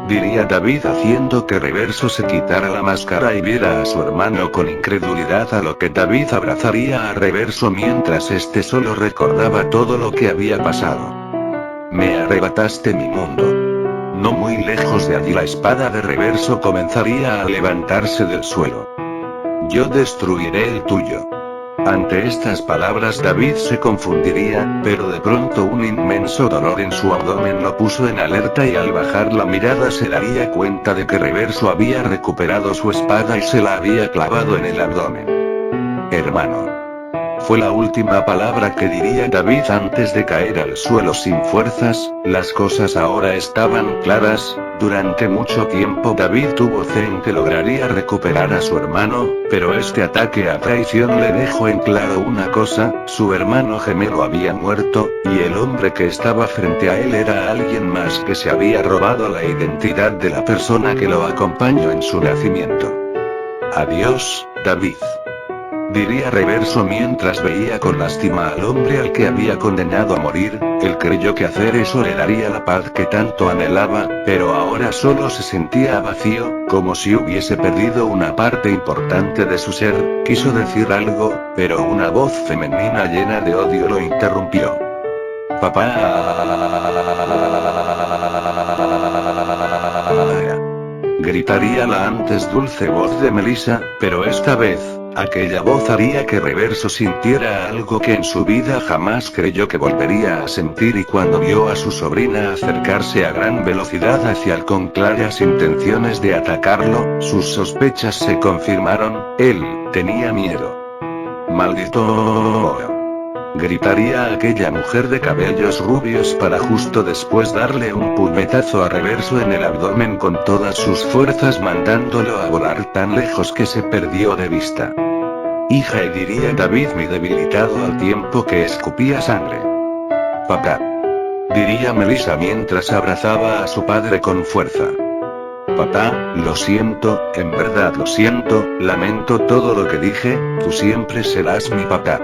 Diría David haciendo que Reverso se quitara la máscara y viera a su hermano con incredulidad, a lo que David abrazaría a Reverso mientras este solo recordaba todo lo que había pasado. Me arrebataste mi mundo. No muy lejos de allí la espada de Reverso comenzaría a levantarse del suelo. Yo destruiré el tuyo. Ante estas palabras David se confundiría, pero de pronto un inmenso dolor en su abdomen lo puso en alerta y al bajar la mirada se daría cuenta de que Reverso había recuperado su espada y se la había clavado en el abdomen. Hermano. Fue la última palabra que diría David antes de caer al suelo sin fuerzas. Las cosas ahora estaban claras. Durante mucho tiempo David tuvo fe en que lograría recuperar a su hermano, pero este ataque a traición le dejó en claro una cosa: su hermano gemelo había muerto, y el hombre que estaba frente a él era alguien más que se había robado la identidad de la persona que lo acompañó en su nacimiento. Adiós, David. Diría Reverso mientras veía con lástima al hombre al que había condenado a morir. Él creyó que hacer eso le daría la paz que tanto anhelaba, pero ahora solo se sentía vacío, como si hubiese perdido una parte importante de su ser. Quiso decir algo, pero una voz femenina llena de odio lo interrumpió. Papá. Gritaría la antes dulce voz de Melissa, pero esta vez, aquella voz haría que Reverso sintiera algo que en su vida jamás creyó que volvería a sentir, y cuando vio a su sobrina acercarse a gran velocidad hacia él con claras intenciones de atacarlo, sus sospechas se confirmaron. Él tenía miedo. Maldito. Gritaría aquella mujer de cabellos rubios para justo después darle un puñetazo a Reverso en el abdomen con todas sus fuerzas, mandándolo a volar tan lejos que se perdió de vista. Hija, y diría David muy debilitado al tiempo que escupía sangre. Papá. Diría Melissa mientras abrazaba a su padre con fuerza. Papá, lo siento, en verdad lo siento, lamento todo lo que dije, tú siempre serás mi papá.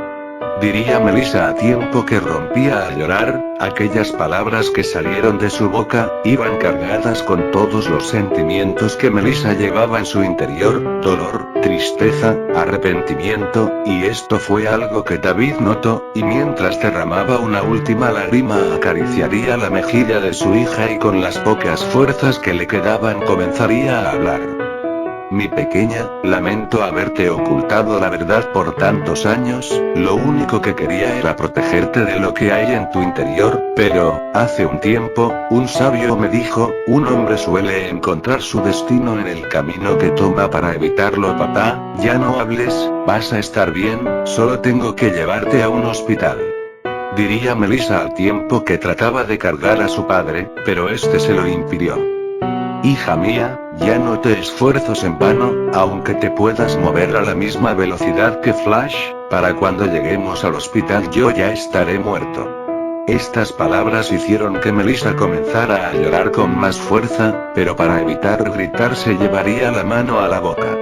Diría Melissa a tiempo que rompía a llorar. Aquellas palabras que salieron de su boca, iban cargadas con todos los sentimientos que Melissa llevaba en su interior: dolor, tristeza, arrepentimiento, y esto fue algo que David notó, y mientras derramaba una última lágrima acariciaría la mejilla de su hija y con las pocas fuerzas que le quedaban comenzaría a hablar. Mi pequeña, lamento haberte ocultado la verdad por tantos años, lo único que quería era protegerte de lo que hay en tu interior, pero, hace un tiempo, un sabio me dijo, un hombre suele encontrar su destino en el camino que toma para evitarlo. Papá, ya no hables, vas a estar bien, solo tengo que llevarte a un hospital. Diría Melissa al tiempo que trataba de cargar a su padre, pero este se lo impidió. Hija mía, ya no te esfuerzos en vano, aunque te puedas mover a la misma velocidad que Flash, para cuando lleguemos al hospital yo ya estaré muerto. Estas palabras hicieron que Melissa comenzara a llorar con más fuerza, pero para evitar gritar se llevaría la mano a la boca.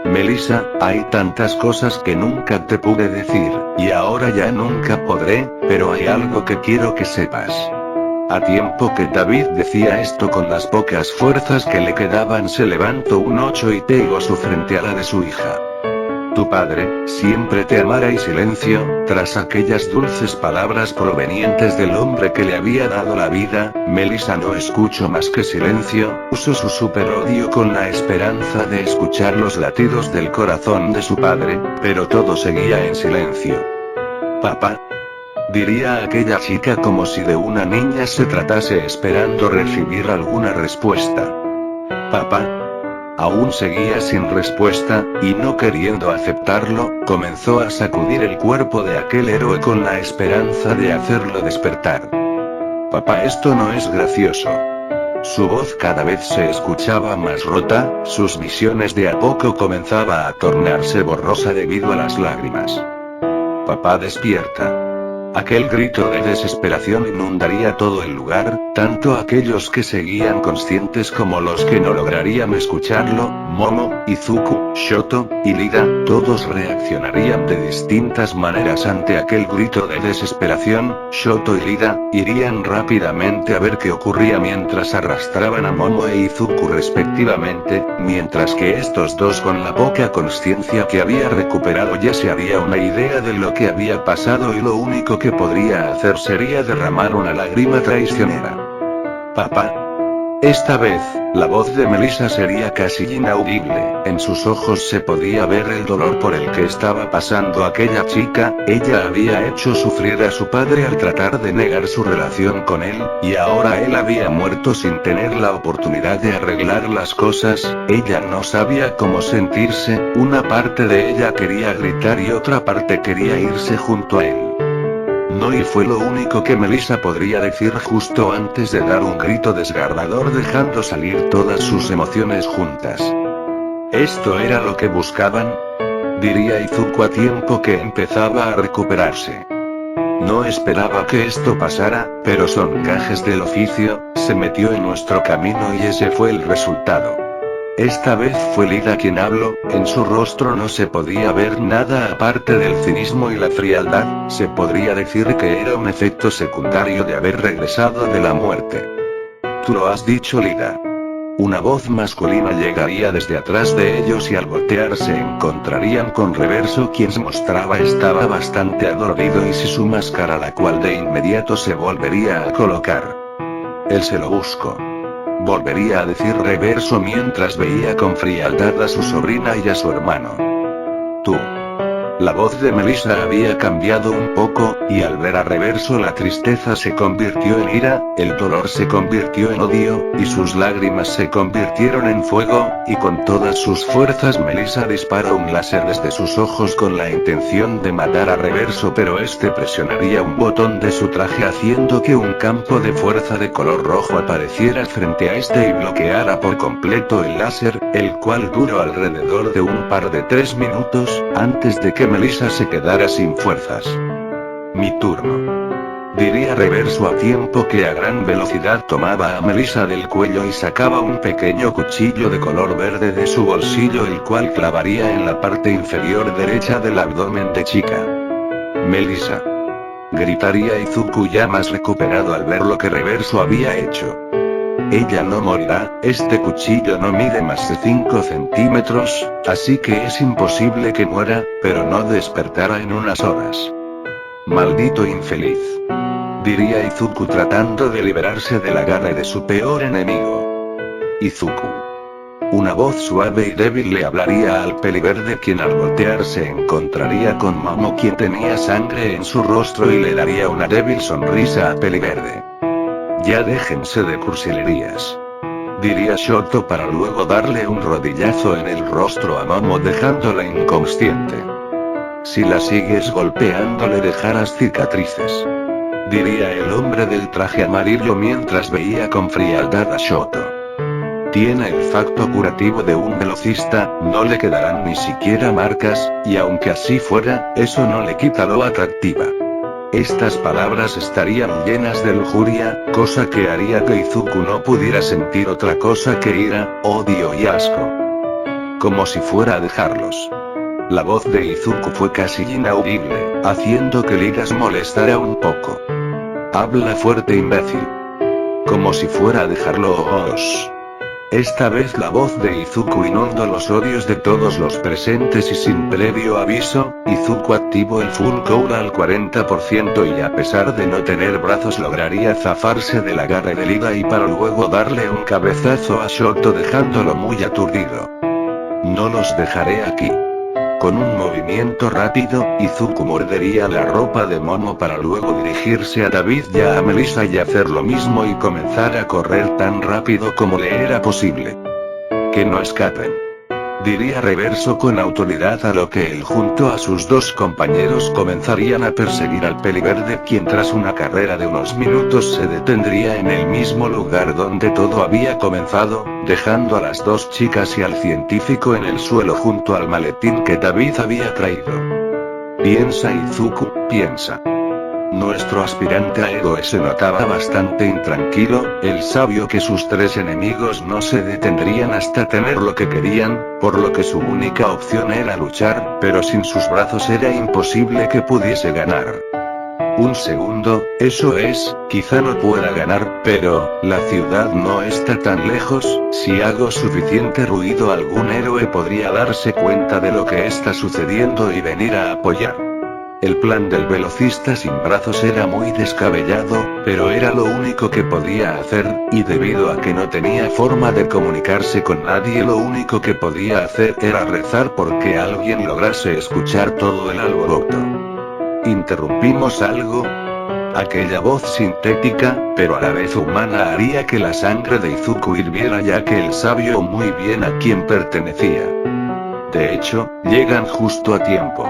Melissa, hay tantas cosas que nunca te pude decir, y ahora ya nunca podré, pero hay algo que quiero que sepas. A tiempo que David decía esto con las pocas fuerzas que le quedaban se levantó un 8 y pegó su frente a la de su hija. Tu padre, siempre te amará y silencio. Tras aquellas dulces palabras provenientes del hombre que le había dado la vida, Melissa no escuchó más que silencio. Usó su super odio con la esperanza de escuchar los latidos del corazón de su padre, pero todo seguía en silencio. Papá, diría aquella chica como si de una niña se tratase, esperando recibir alguna respuesta. Papá. Aún seguía sin respuesta, y no queriendo aceptarlo, comenzó a sacudir el cuerpo de aquel héroe con la esperanza de hacerlo despertar. Papá, esto no es gracioso. Su voz cada vez se escuchaba más rota, sus visiones de a poco comenzaba a tornarse borrosa debido a las lágrimas. Papá, despierta. Aquel grito de desesperación inundaría todo el lugar, tanto aquellos que seguían conscientes como los que no lograrían escucharlo. Momo, Izuku, Shoto, y Lida, todos reaccionarían de distintas maneras ante aquel grito de desesperación. Shoto y Lida irían rápidamente a ver qué ocurría mientras arrastraban a Momo e Izuku respectivamente, mientras que estos dos, con la poca conciencia que había recuperado, ya se haría una idea de lo que había pasado y lo único que podría hacer sería derramar una lágrima traicionera. Papá. Esta vez, la voz de Melissa sería casi inaudible. En sus ojos se podía ver el dolor por el que estaba pasando aquella chica. Ella había hecho sufrir a su padre al tratar de negar su relación con él, y ahora él había muerto sin tener la oportunidad de arreglar las cosas. Ella no sabía cómo sentirse, una parte de ella quería gritar y otra parte quería irse junto a él. No, y fue lo único que Melissa podría decir justo antes de dar un grito desgarrador, dejando salir todas sus emociones juntas. ¿Esto era lo que buscaban?, diría Izuku a tiempo que empezaba a recuperarse. No esperaba que esto pasara, pero son gajes del oficio, se metió en nuestro camino y ese fue el resultado. Esta vez fue Lida quien habló, en su rostro no se podía ver nada aparte del cinismo y la frialdad. Se podría decir que era un efecto secundario de haber regresado de la muerte. Tú lo has dicho, Lida. Una voz masculina llegaría desde atrás de ellos y al voltear se encontrarían con Reverso, quien se mostraba estaba bastante adolorido y sin su máscara, la cual de inmediato se volvería a colocar. Él se lo buscó. Volvería a decir Reverso mientras veía con frialdad a su sobrina y a su hermano. Tú. La voz de Melissa había cambiado un poco, y al ver a Reverso la tristeza se convirtió en ira, el dolor se convirtió en odio, y sus lágrimas se convirtieron en fuego, y con todas sus fuerzas Melissa disparó un láser desde sus ojos con la intención de matar a Reverso, pero este presionaría un botón de su traje haciendo que un campo de fuerza de color rojo apareciera frente a este y bloqueara por completo el láser, el cual duró alrededor de un par de 3 minutos, antes de que Melissa se quedara sin fuerzas. Mi turno. Diría Reverso a tiempo que a gran velocidad tomaba a Melissa del cuello y sacaba un pequeño cuchillo de color verde de su bolsillo, el cual clavaría en la parte inferior derecha del abdomen de chica. Melissa. Gritaría Izuku ya más recuperado al ver lo que Reverso había hecho. Ella no morirá, este cuchillo no mide más de 5 centímetros, así que es imposible que muera, pero no despertará en unas horas. Maldito infeliz. Diría Izuku tratando de liberarse de la garra de su peor enemigo. Izuku. Una voz suave y débil le hablaría al peliverde, quien al voltear se encontraría con Momo, quien tenía sangre en su rostro, y le daría una débil sonrisa a peliverde. Ya déjense de cursilerías. Diría Shoto para luego darle un rodillazo en el rostro a Momo dejándola inconsciente. Si la sigues golpeando le dejarás cicatrices. Diría el hombre del traje amarillo mientras veía con frialdad a Shoto. Tiene el facto curativo de un velocista, no le quedarán ni siquiera marcas, y aunque así fuera, eso no le quita lo atractiva. Estas palabras estarían llenas de lujuria, cosa que haría que Izuku no pudiera sentir otra cosa que ira, odio y asco. Como si fuera a dejarlos. La voz de Izuku fue casi inaudible, haciendo que Lida se molestara un poco. Habla fuerte, imbécil. Como si fuera a dejarlos. Esta vez la voz de Izuku inundó los odios de todos los presentes y sin previo aviso, Izuku activó el Full Cowl al 40% y a pesar de no tener brazos lograría zafarse del agarre de Ida y para luego darle un cabezazo a Shoto dejándolo muy aturdido. No los dejaré aquí. Con un movimiento rápido, Izuku mordería la ropa de Momo para luego dirigirse a David y a Melissa y hacer lo mismo y comenzar a correr tan rápido como le era posible. Que no escapen. Diría Reverso con autoridad, a lo que él junto a sus dos compañeros comenzarían a perseguir al Peliverde, quien tras una carrera de unos minutos se detendría en el mismo lugar donde todo había comenzado, dejando a las dos chicas y al científico en el suelo junto al maletín que David había traído. Piensa Izuku, piensa. Nuestro aspirante a héroe se notaba bastante intranquilo, él sabio que sus tres enemigos no se detendrían hasta tener lo que querían, por lo que su única opción era luchar, pero sin sus brazos era imposible que pudiese ganar. Un segundo, eso es, quizá no pueda ganar, pero, la ciudad no está tan lejos, si hago suficiente ruido algún héroe podría darse cuenta de lo que está sucediendo y venir a apoyar. El plan del velocista sin brazos era muy descabellado, pero era lo único que podía hacer, y debido a que no tenía forma de comunicarse con nadie, lo único que podía hacer era rezar porque alguien lograse escuchar todo el alboroto. ¿Interrumpimos algo? Aquella voz sintética, pero a la vez humana, haría que la sangre de Izuku hirviera, ya que él sabía muy bien a quién pertenecía. De hecho, llegan justo a tiempo.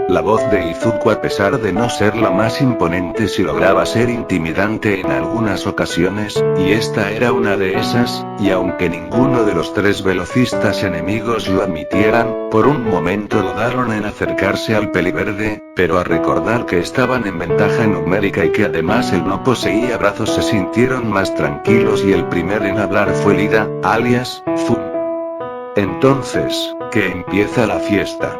La voz de Izuku, a pesar de no ser la más imponente, sí lograba ser intimidante en algunas ocasiones, y esta era una de esas, y aunque ninguno de los tres velocistas enemigos lo admitieran, por un momento dudaron en acercarse al Peliverde, pero al recordar que estaban en ventaja numérica y que además él no poseía brazos, se sintieron más tranquilos y el primer en hablar fue Lida, alias, Fum. Entonces, que empieza la fiesta.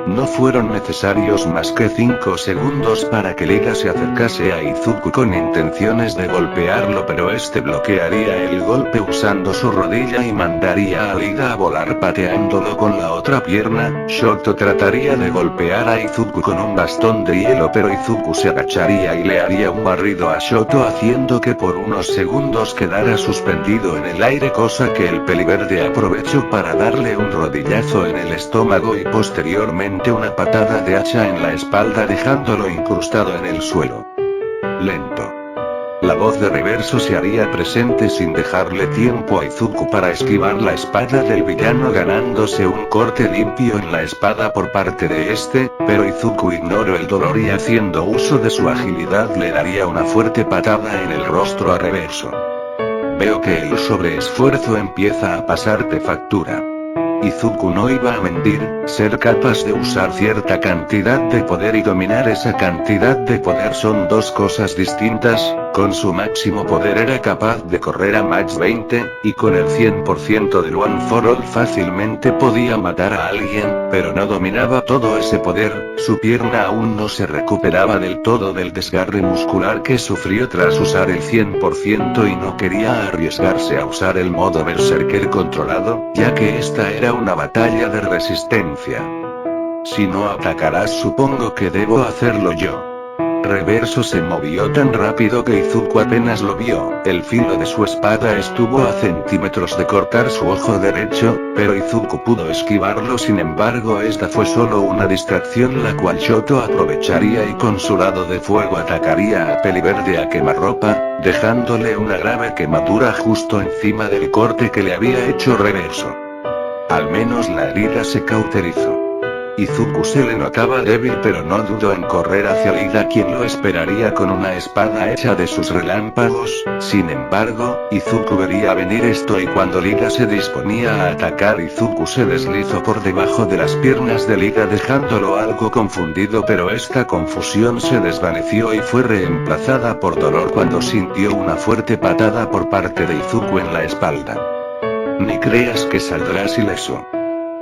No fueron necesarios más que 5 segundos para que Lida se acercase a Izuku con intenciones de golpearlo, pero este bloquearía el golpe usando su rodilla y mandaría a Lida a volar pateándolo con la otra pierna. Shoto trataría de golpear a Izuku con un bastón de hielo, pero Izuku se agacharía y le haría un barrido a Shoto, haciendo que por unos segundos quedara suspendido en el aire, cosa que el Peliverde aprovechó para darle un rodillazo en el estómago y posteriormente una patada de hacha en la espalda, dejándolo incrustado en el suelo. Lento. La voz de Reverso se haría presente sin dejarle tiempo a Izuku para esquivar la espada del villano, ganándose un corte limpio en la espada por parte de este, pero Izuku ignoró el dolor y haciendo uso de su agilidad le daría una fuerte patada en el rostro a Reverso. Veo que el sobreesfuerzo empieza a pasarte factura. Izuku no iba a mentir, ser capaz de usar cierta cantidad de poder y dominar esa cantidad de poder son dos cosas distintas. Con su máximo poder era capaz de correr a Mach 20, y con el 100% del One for All fácilmente podía matar a alguien, pero no dominaba todo ese poder, su pierna aún no se recuperaba del todo del desgarre muscular que sufrió tras usar el 100% y no quería arriesgarse a usar el modo Berserker controlado, ya que esta era una batalla de resistencia. Si no atacarás, supongo que debo hacerlo yo. Reverso se movió tan rápido que Izuku apenas lo vio, el filo de su espada estuvo a centímetros de cortar su ojo derecho, pero Izuku pudo esquivarlo. Sin embargo, esta fue solo una distracción, la cual Shoto aprovecharía y con su lado de fuego atacaría a Peliverde a quemarropa, dejándole una grave quemadura justo encima del corte que le había hecho Reverso. Al menos la herida se cauterizó. Izuku se le notaba débil, pero no dudó en correr hacia Lida, quien lo esperaría con una espada hecha de sus relámpagos. Sin embargo, Izuku vería venir esto y cuando Lida se disponía a atacar, Izuku se deslizó por debajo de las piernas de Lida dejándolo algo confundido, pero esta confusión se desvaneció y fue reemplazada por dolor cuando sintió una fuerte patada por parte de Izuku en la espalda. Ni creas que saldrás ileso.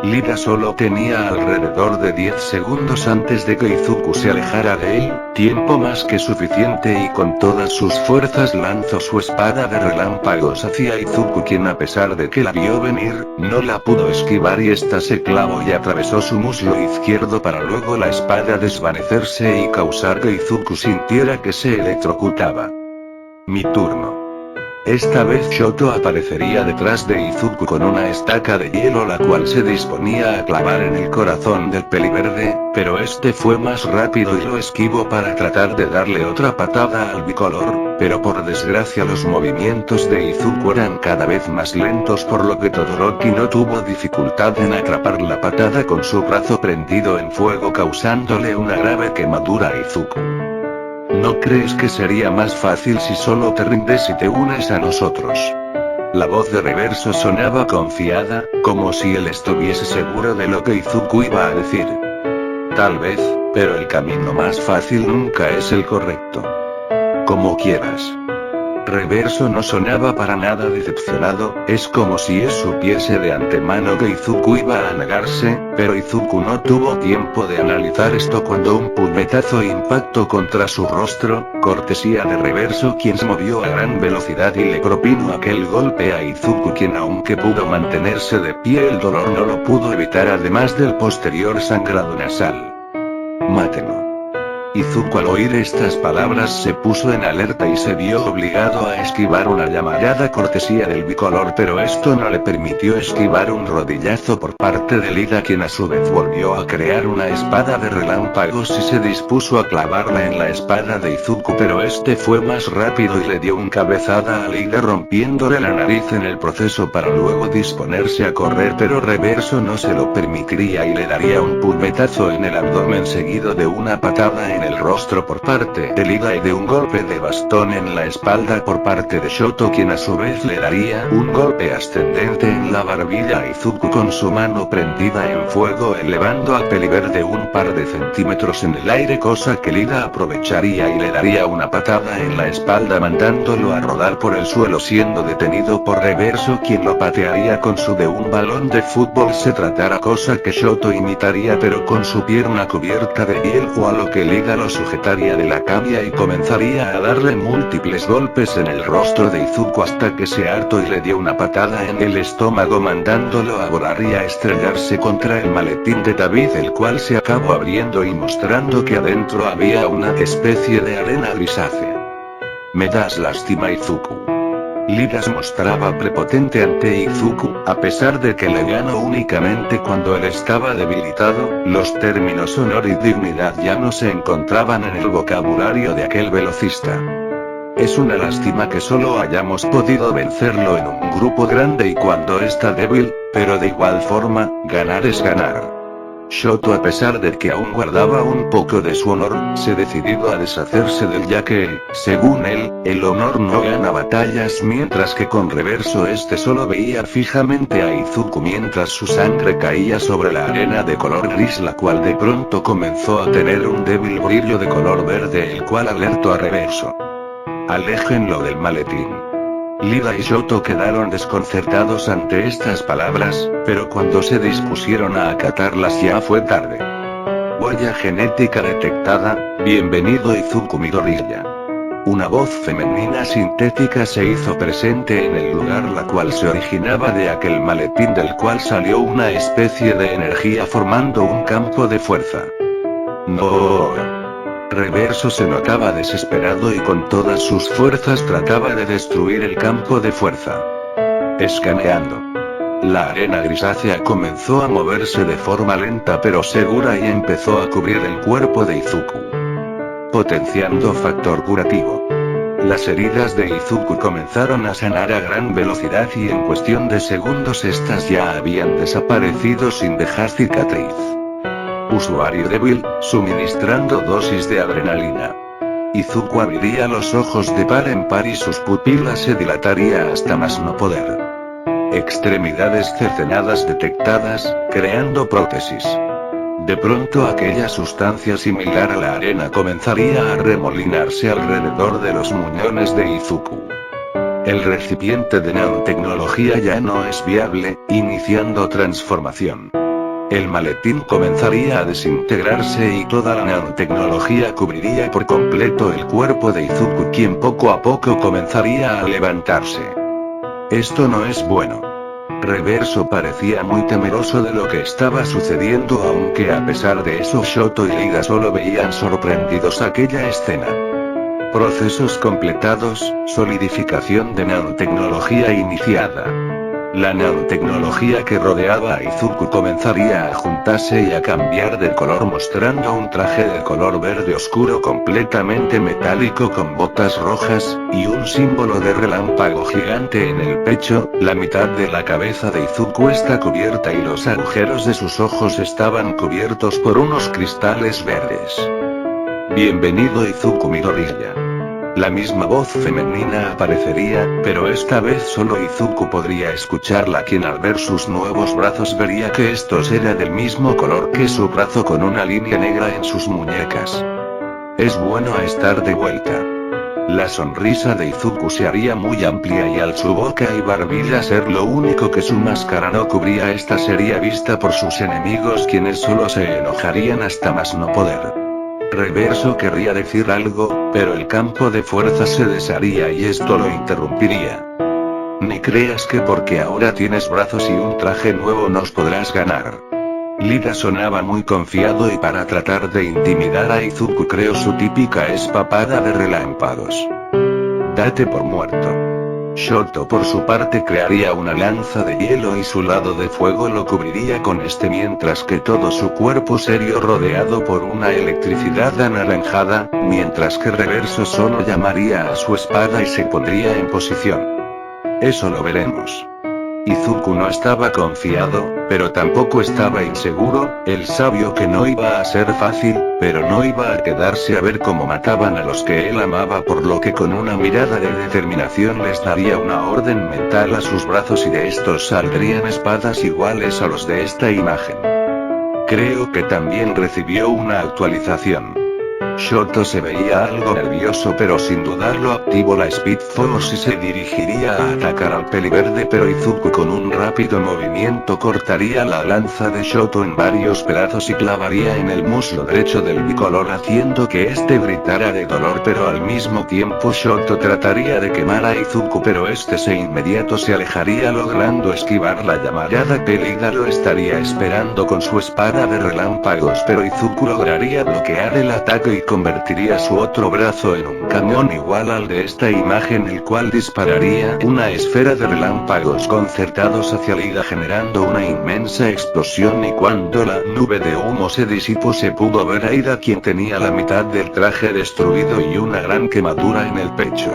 Lida solo tenía alrededor de 10 segundos antes de que Izuku se alejara de él, tiempo más que suficiente, y con todas sus fuerzas lanzó su espada de relámpagos hacia Izuku, quien a pesar de que la vio venir, no la pudo esquivar y ésta se clavó y atravesó su muslo izquierdo para luego la espada desvanecerse y causar que Izuku sintiera que se electrocutaba. Mi turno. Esta vez Shoto aparecería detrás de Izuku con una estaca de hielo, la cual se disponía a clavar en el corazón del peliverde, pero este fue más rápido y lo esquivó para tratar de darle otra patada al bicolor, pero por desgracia los movimientos de Izuku eran cada vez más lentos, por lo que Todoroki no tuvo dificultad en atrapar la patada con su brazo prendido en fuego, causándole una grave quemadura a Izuku. ¿No crees que sería más fácil si solo te rindes y te unes a nosotros? La voz de Reverso sonaba confiada, como si él estuviese seguro de lo que Izuku iba a decir. Tal vez, pero el camino más fácil nunca es el correcto. Como quieras. Reverso no sonaba para nada decepcionado, es como si él supiese de antemano que Izuku iba a negarse, pero Izuku no tuvo tiempo de analizar esto cuando un puñetazo impactó contra su rostro, cortesía de Reverso, quien se movió a gran velocidad y le propinó aquel golpe a Izuku, quien aunque pudo mantenerse de pie, el dolor no lo pudo evitar, además del posterior sangrado nasal. Mátelo. Izuku al oír estas palabras se puso en alerta y se vio obligado a esquivar una llamarada cortesía del bicolor, pero esto no le permitió esquivar un rodillazo por parte de Lida, quien a su vez volvió a crear una espada de relámpagos y se dispuso a clavarla en la espada de Izuku, pero este fue más rápido y le dio un cabezada a Lida, rompiéndole la nariz en el proceso para luego disponerse a correr, pero Reverso no se lo permitiría y le daría un puñetazo en el abdomen seguido de una patada en el rostro por parte de Lida y de un golpe de bastón en la espalda por parte de Shoto, quien a su vez le daría un golpe ascendente en la barbilla a Izuku con su mano prendida en fuego, elevando al peliverde un par de centímetros en el aire, cosa que Lida aprovecharía y le daría una patada en la espalda mandándolo a rodar por el suelo, siendo detenido por Reverso, quien lo patearía con su de un balón de fútbol se tratara, cosa que Shoto imitaría pero con su pierna cubierta de hiel, o a lo que Lida lo sujetaría de la camilla y comenzaría a darle múltiples golpes en el rostro de Izuku hasta que se hartó y le dio una patada en el estómago mandándolo a volar y a estrellarse contra el maletín de David, el cual se acabó abriendo y mostrando que adentro había una especie de arena grisácea. Me das lástima, Izuku. Lida se mostraba prepotente ante Izuku, a pesar de que le ganó únicamente cuando él estaba debilitado. Los términos honor y dignidad ya no se encontraban en el vocabulario de aquel velocista. Es una lástima que solo hayamos podido vencerlo en un grupo grande y cuando está débil, pero de igual forma, ganar es ganar. Shoto, a pesar de que aún guardaba un poco de su honor, se decidió a deshacerse del, ya que, según él, el honor no gana batallas, mientras que con Reverso este solo veía fijamente a Izuku mientras su sangre caía sobre la arena de color gris, la cual de pronto comenzó a tener un débil brillo de color verde, el cual alertó a Reverso. Aléjenlo del maletín. Lida y Shoto quedaron desconcertados ante estas palabras, pero cuando se dispusieron a acatarlas ya fue tarde. Huella genética detectada, bienvenido Izuku Midoriya. Una voz femenina sintética se hizo presente en el lugar, la cual se originaba de aquel maletín del cual salió una especie de energía formando un campo de fuerza. No. Reverso se notaba desesperado y con todas sus fuerzas trataba de destruir el campo de fuerza. Escaneando. La arena grisácea comenzó a moverse de forma lenta pero segura y empezó a cubrir el cuerpo de Izuku, potenciando factor curativo. Las heridas de Izuku comenzaron a sanar a gran velocidad y en cuestión de segundos estas ya habían desaparecido sin dejar cicatriz. Usuario débil, suministrando dosis de adrenalina. Izuku abriría los ojos de par en par y sus pupilas se dilataría hasta más no poder. Extremidades cercenadas detectadas, creando prótesis. De pronto aquella sustancia similar a la arena comenzaría a remolinarse alrededor de los muñones de Izuku. El recipiente de nanotecnología ya no es viable, iniciando transformación. El maletín comenzaría a desintegrarse y toda la nanotecnología cubriría por completo el cuerpo de Izuku, quien poco a poco comenzaría a levantarse. Esto no es bueno. Reverso parecía muy temeroso de lo que estaba sucediendo, aunque a pesar de eso Shoto y Lida solo veían sorprendidos aquella escena. Procesos completados, solidificación de nanotecnología iniciada. La nanotecnología que rodeaba a Izuku comenzaría a juntarse y a cambiar de color, mostrando un traje de color verde oscuro completamente metálico con botas rojas, y un símbolo de relámpago gigante en el pecho. La mitad de la cabeza de Izuku está cubierta y los agujeros de sus ojos estaban cubiertos por unos cristales verdes. Bienvenido Izuku Midoriya. La misma voz femenina aparecería, pero esta vez solo Izuku podría escucharla, quien al ver sus nuevos brazos vería que estos eran del mismo color que su brazo, con una línea negra en sus muñecas. Es bueno estar de vuelta. La sonrisa de Izuku se haría muy amplia y al su boca y barbilla ser lo único que su máscara no cubría, esta sería vista por sus enemigos, quienes solo se enojarían hasta más no poder. Reverso querría decir algo, pero el campo de fuerza se desharía y esto lo interrumpiría. Ni creas que porque ahora tienes brazos y un traje nuevo nos podrás ganar. Lida sonaba muy confiado y para tratar de intimidar a Izuku creó su típica espapada de relámpagos. Date por muerto. Shoto por su parte crearía una lanza de hielo y su lado de fuego lo cubriría con este, mientras que todo su cuerpo sería rodeado por una electricidad anaranjada, mientras que Reverso solo llamaría a su espada y se pondría en posición. Eso lo veremos. Izuku no estaba confiado, pero tampoco estaba inseguro. Él sabía que no iba a ser fácil, pero no iba a quedarse a ver cómo mataban a los que él amaba, por lo que con una mirada de determinación les daría una orden mental a sus brazos y de estos saldrían espadas iguales a los de esta imagen. Creo que también recibió una actualización. Shoto se veía algo nervioso, pero sin dudarlo activó la Speed Force y se dirigiría a atacar al peliverde, pero Izuku con un rápido movimiento cortaría la lanza de Shoto en varios pedazos y clavaría en el muslo derecho del bicolor, haciendo que este gritara de dolor, pero al mismo tiempo Shoto trataría de quemar a Izuku, pero este se inmediato se alejaría logrando esquivar la llamarada que Lida lo estaría esperando con su espada de relámpagos, pero Izuku lograría bloquear el ataque y convertiría su otro brazo en un cañón igual al de esta imagen, el cual dispararía una esfera de relámpagos concertados hacia Lida, generando una inmensa explosión, y cuando la nube de humo se disipó se pudo ver a Lida, quien tenía la mitad del traje destruido y una gran quemadura en el pecho.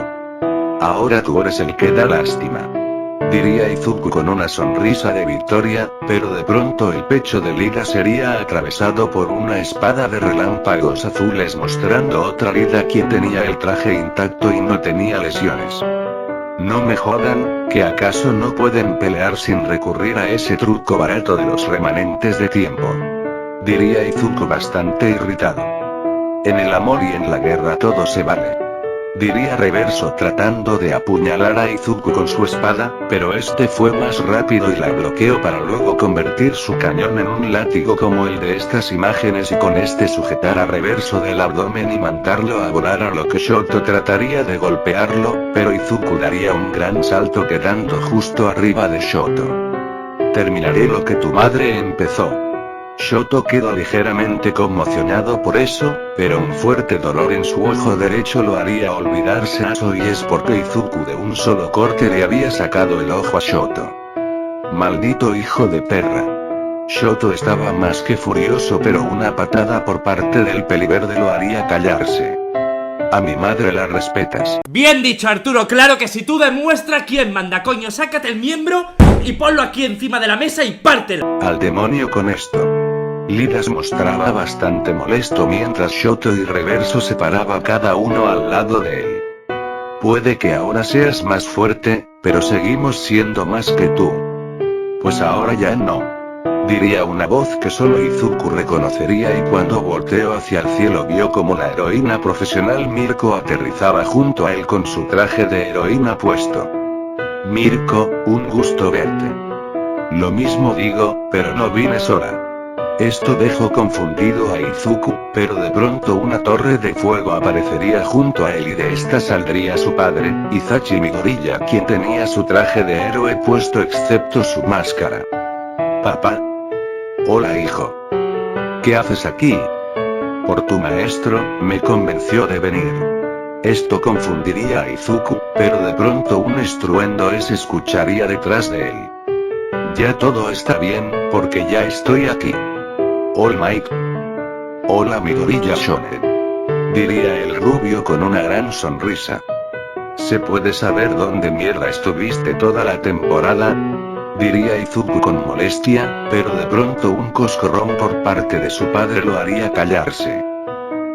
Ahora tú eres el que da lástima, diría Izuku con una sonrisa de victoria, pero de pronto el pecho de Lida sería atravesado por una espada de relámpagos azules, mostrando otra Lida, quien tenía el traje intacto y no tenía lesiones. No me jodan, ¿que acaso no pueden pelear sin recurrir a ese truco barato de los remanentes de tiempo?, diría Izuku bastante irritado. En el amor y en la guerra todo se vale, diría Reverso tratando de apuñalar a Izuku con su espada, pero este fue más rápido y la bloqueó para luego convertir su cañón en un látigo como el de estas imágenes, y con este sujetar a Reverso del abdomen y mandarlo a volar, a lo que Shoto trataría de golpearlo, pero Izuku daría un gran salto quedando justo arriba de Shoto. Terminaré lo que tu madre empezó. Shoto quedó ligeramente conmocionado por eso, pero un fuerte dolor en su ojo derecho lo haría olvidarse a eso, y es porque Izuku de un solo corte le había sacado el ojo a Shoto. Maldito hijo de perra. Shoto estaba más que furioso, pero una patada por parte del peliverde lo haría callarse. A mi madre la respetas. Bien dicho, Arturo, claro que si tú demuestra quién manda, coño, sácate el miembro y ponlo aquí encima de la mesa y pártelo. Al demonio con esto. Lida se mostraba bastante molesto mientras Shoto y Reverso se paraba cada uno al lado de él. Puede que ahora seas más fuerte, pero seguimos siendo más que tú. Pues ahora ya no, diría una voz que solo Izuku reconocería, y cuando volteó hacia el cielo vio como la heroína profesional Mirko aterrizaba junto a él con su traje de heroína puesto. Mirko, un gusto verte. Lo mismo digo, pero no vine sola. Esto dejó confundido a Izuku, pero de pronto una torre de fuego aparecería junto a él y de esta saldría su padre, Itachi Midoriya, quien tenía su traje de héroe puesto excepto su máscara. Papá. Hola hijo. ¿Qué haces aquí? Por tu maestro, me convenció de venir. Esto confundiría a Izuku, pero de pronto un estruendo se escucharía detrás de él. Ya todo está bien, porque ya estoy aquí. All Might. Hola Midoriya Shonen. Diría el rubio con una gran sonrisa. ¿Se puede saber dónde mierda estuviste toda la temporada? Diría Izuku con molestia, pero de pronto un coscorrón por parte de su padre lo haría callarse.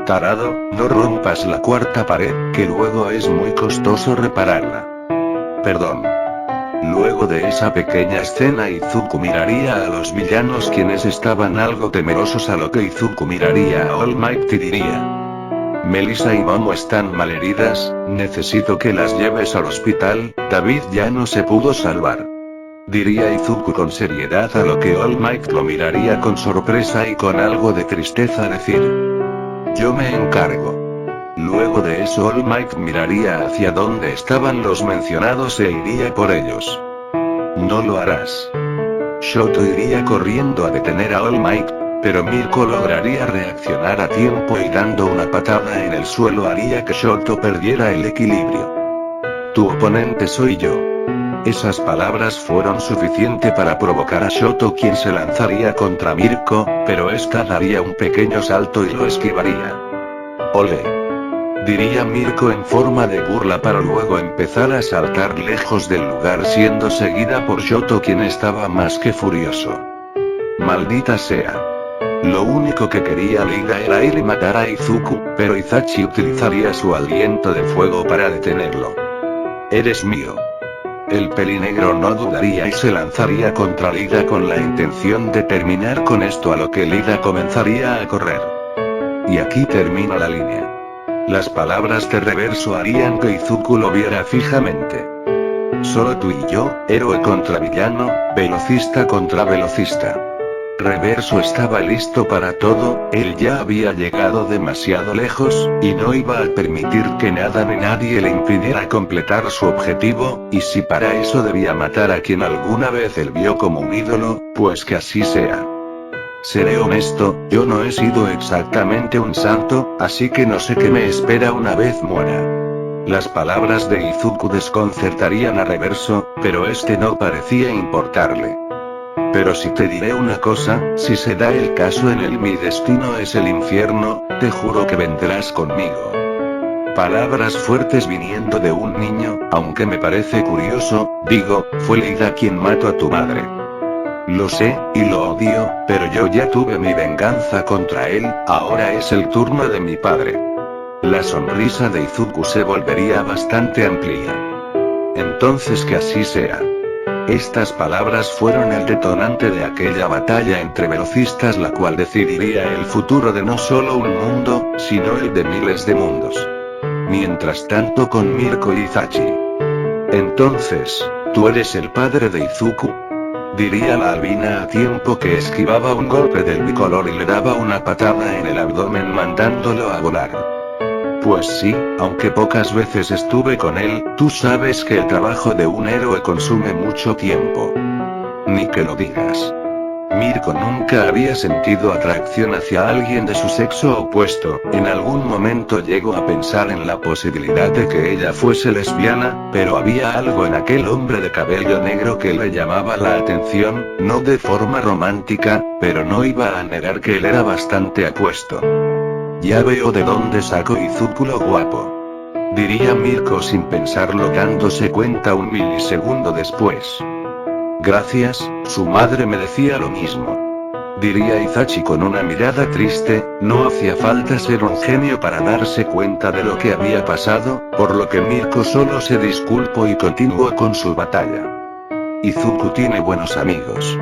Tarado, no rompas la cuarta pared, que luego es muy costoso repararla. Perdón. Luego de esa pequeña escena Izuku miraría a los villanos quienes estaban algo temerosos, a lo que Izuku miraría a All Might y diría: Melissa y Momo están malheridas, necesito que las lleves al hospital, David ya no se pudo salvar. Diría Izuku con seriedad, a lo que All Might lo miraría con sorpresa y con algo de tristeza decir: yo me encargo. Luego de eso All Might miraría hacia donde estaban los mencionados e iría por ellos. No lo harás. Shoto iría corriendo a detener a All Might, pero Mirko lograría reaccionar a tiempo y dando una patada en el suelo haría que Shoto perdiera el equilibrio. Tu oponente soy yo. Esas palabras fueron suficiente para provocar a Shoto, quien se lanzaría contra Mirko, pero esta daría un pequeño salto y lo esquivaría. Ole. Diría Mirko en forma de burla para luego empezar a saltar lejos del lugar, siendo seguida por Shoto, quien estaba más que furioso. Maldita sea. Lo único que quería Lida era ir y matar a Izuku, pero Itachi utilizaría su aliento de fuego para detenerlo. Eres mío. El pelinegro no dudaría y se lanzaría contra Lida con la intención de terminar con esto, a lo que Lida comenzaría a correr. Y aquí termina la línea. Las palabras de Reverso harían que Izuku lo viera fijamente. Solo tú y yo, héroe contra villano, velocista contra velocista. Reverso estaba listo para todo, él ya había llegado demasiado lejos, y no iba a permitir que nada ni nadie le impidiera completar su objetivo, y si para eso debía matar a quien alguna vez él vio como un ídolo, pues que así sea. Seré honesto, yo no he sido exactamente un santo, así que no sé qué me espera una vez muera. Las palabras de Izuku desconcertarían a Reverso, pero este no parecía importarle. Pero si te diré una cosa, si se da el caso en el mi destino es el infierno, te juro que vendrás conmigo. Palabras fuertes viniendo de un niño, aunque me parece curioso, digo, fue Lida quien mató a tu madre. Lo sé, y lo odio, pero yo ya tuve mi venganza contra él, ahora es el turno de mi padre. La sonrisa de Izuku se volvería bastante amplia. Entonces que así sea. Estas palabras fueron el detonante de aquella batalla entre velocistas, la cual decidiría el futuro de no solo un mundo, sino el de miles de mundos. Mientras tanto con Mirko y Itachi. Entonces, ¿tú eres el padre de Izuku? Diría la albina a tiempo que esquivaba un golpe del bicolor y le daba una patada en el abdomen mandándolo a volar. Pues sí, aunque pocas veces estuve con él, tú sabes que el trabajo de un héroe consume mucho tiempo. Ni que lo digas. Mirko nunca había sentido atracción hacia alguien de su sexo opuesto, en algún momento llegó a pensar en la posibilidad de que ella fuese lesbiana, pero había algo en aquel hombre de cabello negro que le llamaba la atención, no de forma romántica, pero no iba a negar que él era bastante apuesto. Ya veo de dónde sacó Izuku lo guapo. Diría Mirko sin pensarlo, dándose cuenta un milisegundo después. Gracias, su madre me decía lo mismo. Diría Itachi con una mirada triste, no hacía falta ser un genio para darse cuenta de lo que había pasado, por lo que Mirko solo se disculpó y continuó con su batalla. Izuku tiene buenos amigos.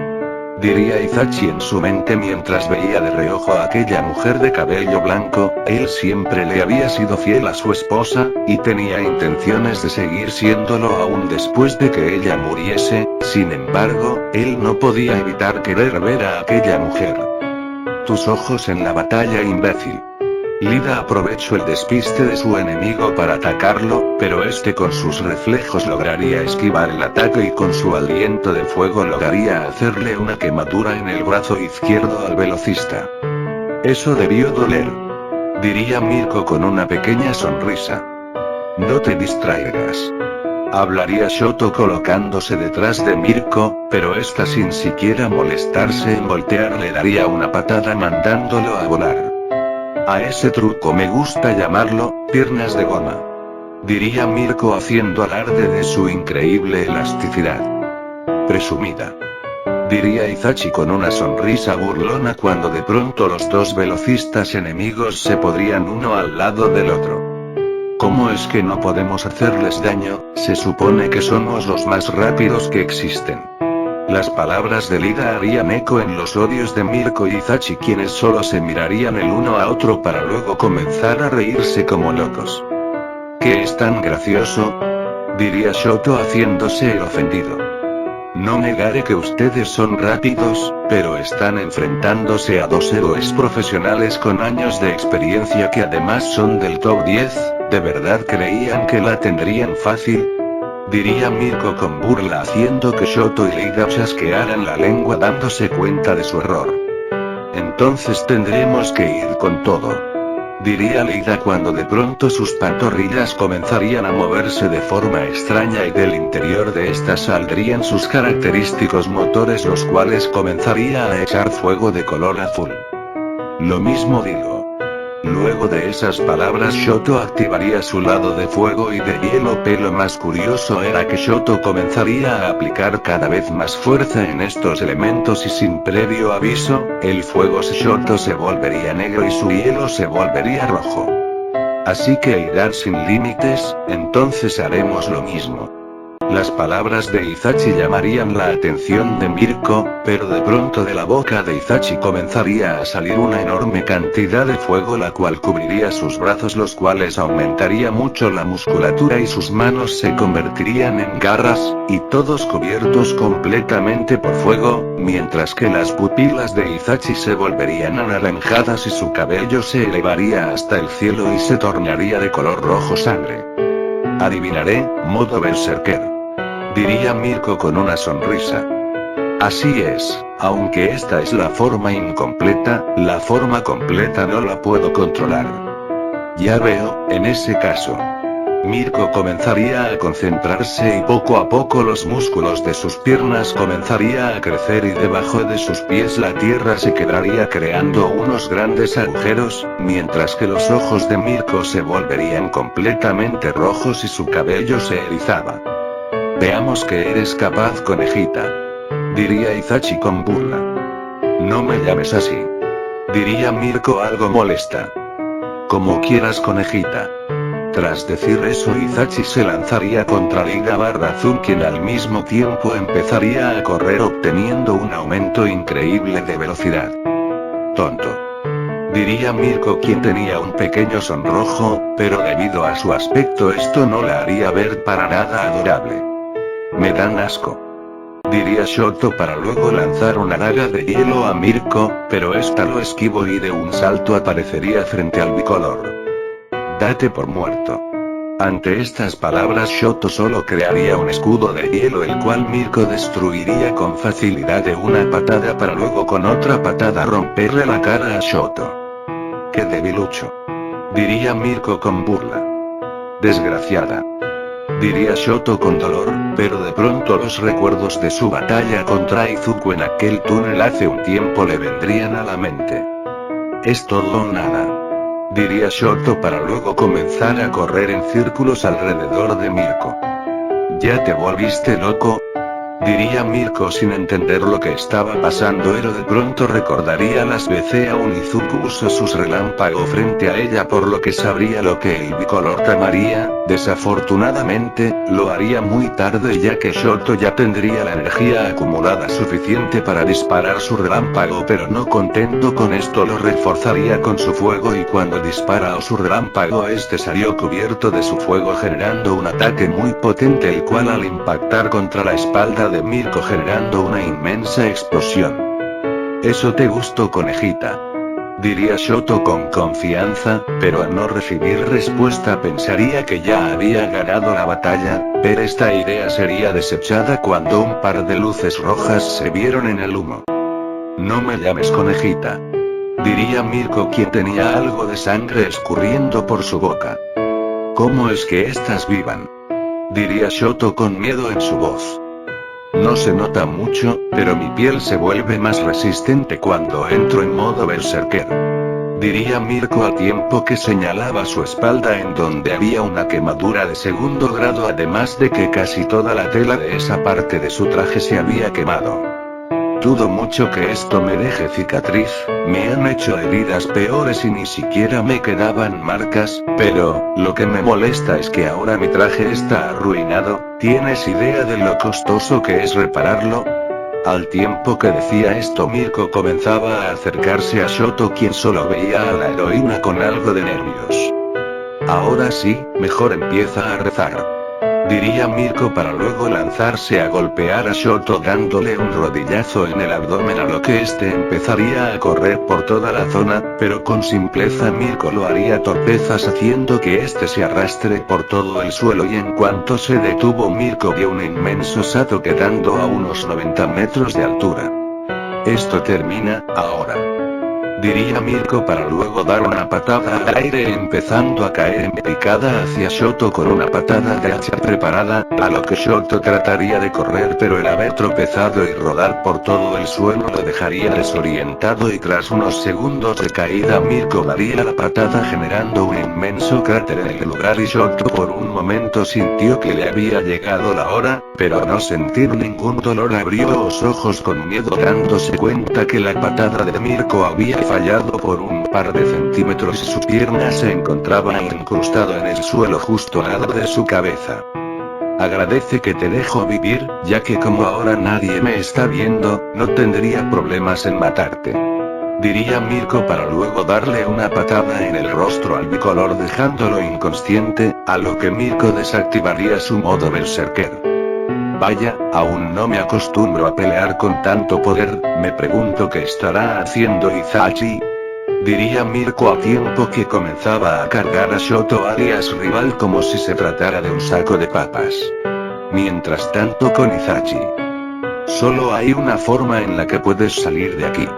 Diría Itachi en su mente mientras veía de reojo a aquella mujer de cabello blanco, él siempre le había sido fiel a su esposa, y tenía intenciones de seguir siéndolo aún después de que ella muriese, sin embargo, él no podía evitar querer ver a aquella mujer. tus ojos en la batalla, imbécil. Lida aprovechó el despiste de su enemigo para atacarlo, pero este con sus reflejos lograría esquivar el ataque y con su aliento de fuego lograría hacerle una quemadura en el brazo izquierdo al velocista. Eso debió doler, diría Mirko con una pequeña sonrisa. No te distraigas, hablaría Shoto colocándose detrás de Mirko, pero esta sin siquiera molestarse en voltear le daría una patada mandándolo a volar. A ese truco me gusta llamarlo, piernas de goma, diría Mirko haciendo alarde de su increíble elasticidad. Presumida, diría Itachi con una sonrisa burlona cuando de pronto los dos velocistas enemigos se podrían uno al lado del otro. ¿Cómo es que no podemos hacerles daño? Se supone que somos los más rápidos que existen. Las palabras de Lida harían eco en los odios de Mirko y Itachi, quienes solo se mirarían el uno a otro para luego comenzar a reírse como locos. ¿Qué es tan gracioso?, diría Shoto haciéndose el ofendido. No negaré que ustedes son rápidos, pero están enfrentándose a dos héroes profesionales con años de experiencia que además son del top 10, ¿de verdad creían que la tendrían fácil?, diría Mirko con burla haciendo que Shoto y Lida chasquearan la lengua dándose cuenta de su error. Entonces tendremos que ir con todo, diría Lida cuando de pronto sus pantorrillas comenzarían a moverse de forma extraña y del interior de estas saldrían sus característicos motores, los cuales comenzaría a echar fuego de color azul. Lo mismo digo. Luego de esas palabras Shoto activaría su lado de fuego y de hielo, pero lo más curioso era que Shoto comenzaría a aplicar cada vez más fuerza en estos elementos y sin previo aviso, el fuego de Shoto se volvería negro y su hielo se volvería rojo. Así que irán sin límites, entonces haremos lo mismo. Las palabras de Itachi llamarían la atención de Mirko, pero de pronto de la boca de Itachi comenzaría a salir una enorme cantidad de fuego, la cual cubriría sus brazos, los cuales aumentaría mucho la musculatura y sus manos se convertirían en garras, y todos cubiertos completamente por fuego, mientras que las pupilas de Itachi se volverían anaranjadas y su cabello se elevaría hasta el cielo y se tornaría de color rojo sangre. Adivinaré, modo berserker, diría Mirko con una sonrisa. Así es, aunque esta es la forma incompleta, la forma completa no la puedo controlar. Ya veo, en ese caso. Mirko comenzaría a concentrarse y poco a poco los músculos de sus piernas comenzaría a crecer y debajo de sus pies la tierra se quedaría creando unos grandes agujeros, mientras que los ojos de Mirko se volverían completamente rojos y su cabello se erizaba. Veamos que eres capaz, conejita, diría Itachi con burla. No me llames así, diría Mirko algo molesta. Como quieras, conejita. Tras decir eso, Itachi se lanzaría contra Lida Azul, quien al mismo tiempo empezaría a correr obteniendo un aumento increíble de velocidad. Tonto, diría Mirko, quien tenía un pequeño sonrojo, pero debido a su aspecto esto no la haría ver para nada adorable. Me dan asco, diría Shoto para luego lanzar una daga de hielo a Mirko, pero esta lo esquivó y de un salto aparecería frente al bicolor. Date por muerto. Ante estas palabras Shoto solo crearía un escudo de hielo, el cual Mirko destruiría con facilidad de una patada para luego con otra patada romperle la cara a Shoto. ¡Qué debilucho!, diría Mirko con burla. Desgraciada, diría Shoto con dolor, pero de pronto los recuerdos de su batalla contra Izuku en aquel túnel hace un tiempo le vendrían a la mente. Es todo o nada, diría Shoto para luego comenzar a correr en círculos alrededor de Mirko. ¿Ya te volviste loco?, diría Mirko sin entender lo que estaba pasando, pero de pronto recordaría las veces aún Izuku usó sus relámpago frente a ella, por lo que sabría lo que el bicolor tomaría. Desafortunadamente, lo haría muy tarde, ya que Shoto ya tendría la energía acumulada suficiente para disparar su relámpago, pero no contento con esto lo reforzaría con su fuego, y cuando disparó su relámpago este salió cubierto de su fuego generando un ataque muy potente, el cual al impactar contra la espalda de Mirko generando una inmensa explosión. Eso te gustó, conejita, diría Shoto con confianza, pero al no recibir respuesta pensaría que ya había ganado la batalla, pero esta idea sería desechada cuando un par de luces rojas se vieron en el humo. No me llames conejita, diría Mirko, quien tenía algo de sangre escurriendo por su boca. ¿Cómo es que estas vivan?, diría Shoto con miedo en su voz. No se nota mucho, pero mi piel se vuelve más resistente cuando entro en modo berserker, diría Mirko al tiempo que señalaba su espalda en donde había una quemadura de 2º grado, además de que casi toda la tela de esa parte de su traje se había quemado. Dudo mucho que esto me deje cicatriz, me han hecho heridas peores y ni siquiera me quedaban marcas, pero, lo que me molesta es que ahora mi traje está arruinado. ¿Tienes idea de lo costoso que es repararlo? Al tiempo que decía esto, Mirko comenzaba a acercarse a Shoto, quien solo veía a la heroína con algo de nervios. Ahora sí, mejor empieza a rezar, diría Mirko para luego lanzarse a golpear a Shoto dándole un rodillazo en el abdomen, a lo que este empezaría a correr por toda la zona, pero con simpleza Mirko lo haría torpezas haciendo que este se arrastre por todo el suelo, y en cuanto se detuvo Mirko dio un inmenso salto quedando a unos 90 metros de altura. Esto termina ahora, diría Mirko para luego dar una patada al aire empezando a caer en picada hacia Shoto con una patada de hacha preparada, a lo que Shoto trataría de correr, pero el haber tropezado y rodar por todo el suelo lo dejaría desorientado, y tras unos segundos de caída Mirko daría la patada generando un inmenso cráter en el lugar, y Shoto por un momento sintió que le había llegado la hora, pero al no sentir ningún dolor abrió los ojos con miedo dándose cuenta que la patada de Mirko había fallado por un par de centímetros y su pierna se encontraba incrustada en el suelo justo al lado de su cabeza. Agradece que te dejo vivir, ya que como ahora nadie me está viendo, no tendría problemas en matarte, diría Mirko para luego darle una patada en el rostro al bicolor dejándolo inconsciente, a lo que Mirko desactivaría su modo berserker. Vaya, aún no me acostumbro a pelear con tanto poder, me pregunto qué estará haciendo Itachi, diría Mirko a tiempo que comenzaba a cargar a Shoto alias rival como si se tratara de un saco de papas. Mientras tanto con Itachi. Solo hay una forma en la que puedes salir de aquí,